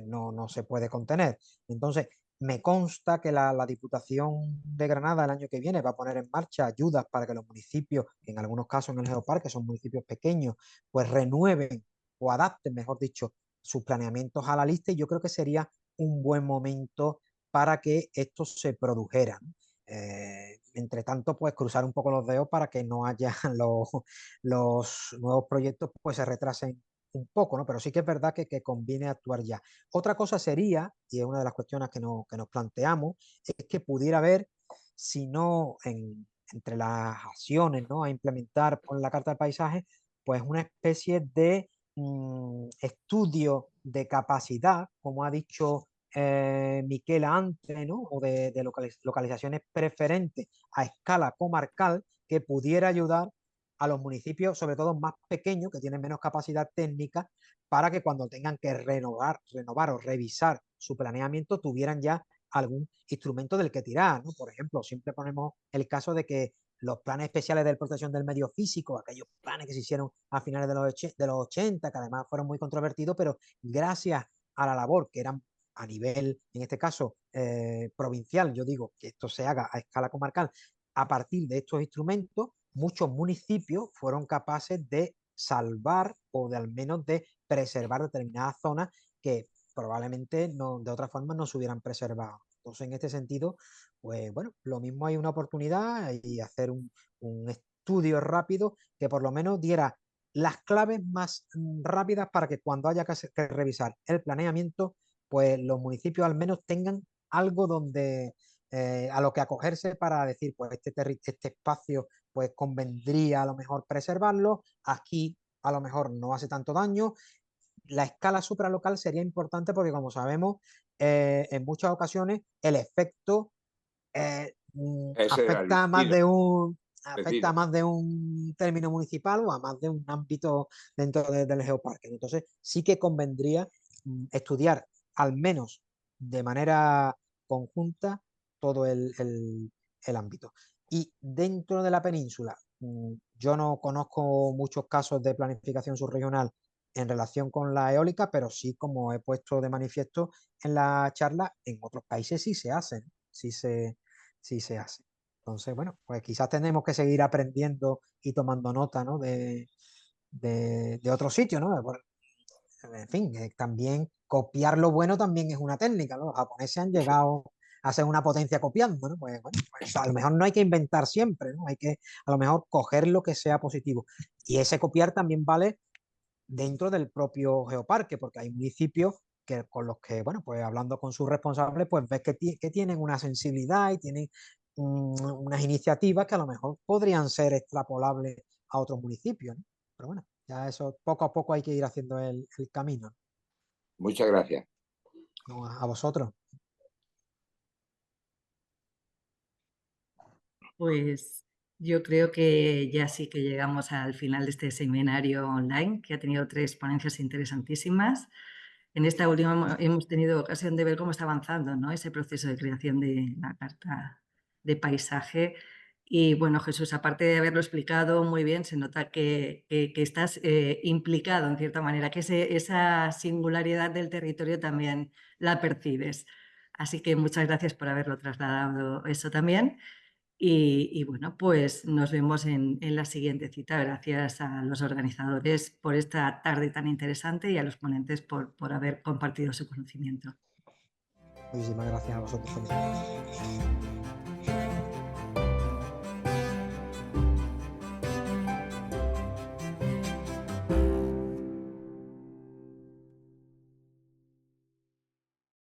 no se puede contener. Entonces, me consta que la Diputación de Granada el año que viene va a poner en marcha ayudas para que los municipios, en algunos casos en el Geoparque, son municipios pequeños, pues renueven o adapten, mejor dicho, sus planeamientos a la lista y yo creo que sería un buen momento para que esto se produjera. Entre tanto, pues cruzar un poco los dedos para que no haya los nuevos proyectos, pues se retrasen un poco, ¿no? Pero sí que es verdad que conviene actuar ya. Otra cosa sería, y es una de las cuestiones que nos planteamos, es que pudiera haber, si no entre las acciones, ¿no? A implementar por la Carta del Paisaje, pues una especie de estudio de capacidad, como ha dicho Miquela antes, ¿no? O de localizaciones preferentes a escala comarcal que pudiera ayudar a los municipios, sobre todo más pequeños, que tienen menos capacidad técnica, para que cuando tengan que renovar o revisar su planeamiento tuvieran ya algún instrumento del que tirar, ¿no? Por ejemplo, siempre ponemos el caso de que los planes especiales de protección del medio físico, aquellos planes que se hicieron a finales de los 80, que además fueron muy controvertidos, pero gracias a la labor que eran a nivel, en este caso, provincial, yo digo que esto se haga a escala comarcal, a partir de estos instrumentos, muchos municipios fueron capaces de salvar o de al menos de preservar determinadas zonas que probablemente no, de otra forma no se hubieran preservado. Entonces, en este sentido, pues bueno, lo mismo hay una oportunidad y hacer un estudio rápido que por lo menos diera las claves más rápidas para que cuando haya que revisar el planeamiento, pues los municipios al menos tengan algo donde a lo que acogerse para decir, pues este espacio pues convendría a lo mejor preservarlo, aquí a lo mejor no hace tanto daño. La escala supralocal sería importante porque, como sabemos, en muchas ocasiones el efecto Ese era el afecta a vecino. más de un término municipal o a más de un ámbito dentro del geoparque. Entonces, sí que convendría estudiar al menos de manera conjunta todo el ámbito. Y dentro de la península, yo no conozco muchos casos de planificación subregional en relación con la eólica, pero sí, como he puesto de manifiesto en la charla, en otros países sí se hacen, sí se hace. Entonces, bueno, pues quizás tenemos que seguir aprendiendo y tomando nota, ¿no? de otros sitios, ¿no? En fin, también copiar lo bueno también es una técnica, ¿no? Los japoneses han llegado a ser una potencia copiando, ¿no? Pues, bueno, pues a lo mejor no hay que inventar siempre, ¿no? Hay que a lo mejor coger lo que sea positivo. Y ese copiar también vale dentro del propio geoparque, porque hay municipios que, con los que, bueno, pues hablando con sus responsables, pues ves que tienen una sensibilidad y tienen unas iniciativas que a lo mejor podrían ser extrapolables a otros municipios, ¿no? Pero bueno, ya eso poco a poco hay que ir haciendo el camino. Muchas gracias. ¿No? A vosotros. Pues yo creo que ya sí que llegamos al final de este seminario online, que ha tenido 3 ponencias interesantísimas. En esta última hemos tenido ocasión de ver cómo está avanzando, ¿no? Ese proceso de creación de la carta de paisaje. Y bueno, Jesús, aparte de haberlo explicado muy bien, se nota que estás implicado en cierta manera, que esa singularidad del territorio también la percibes. Así que muchas gracias por haberlo trasladado eso también. Y bueno, pues nos vemos en la siguiente cita. Gracias a los organizadores por esta tarde tan interesante y a los ponentes por haber compartido su conocimiento. Muchísimas gracias a vosotros también.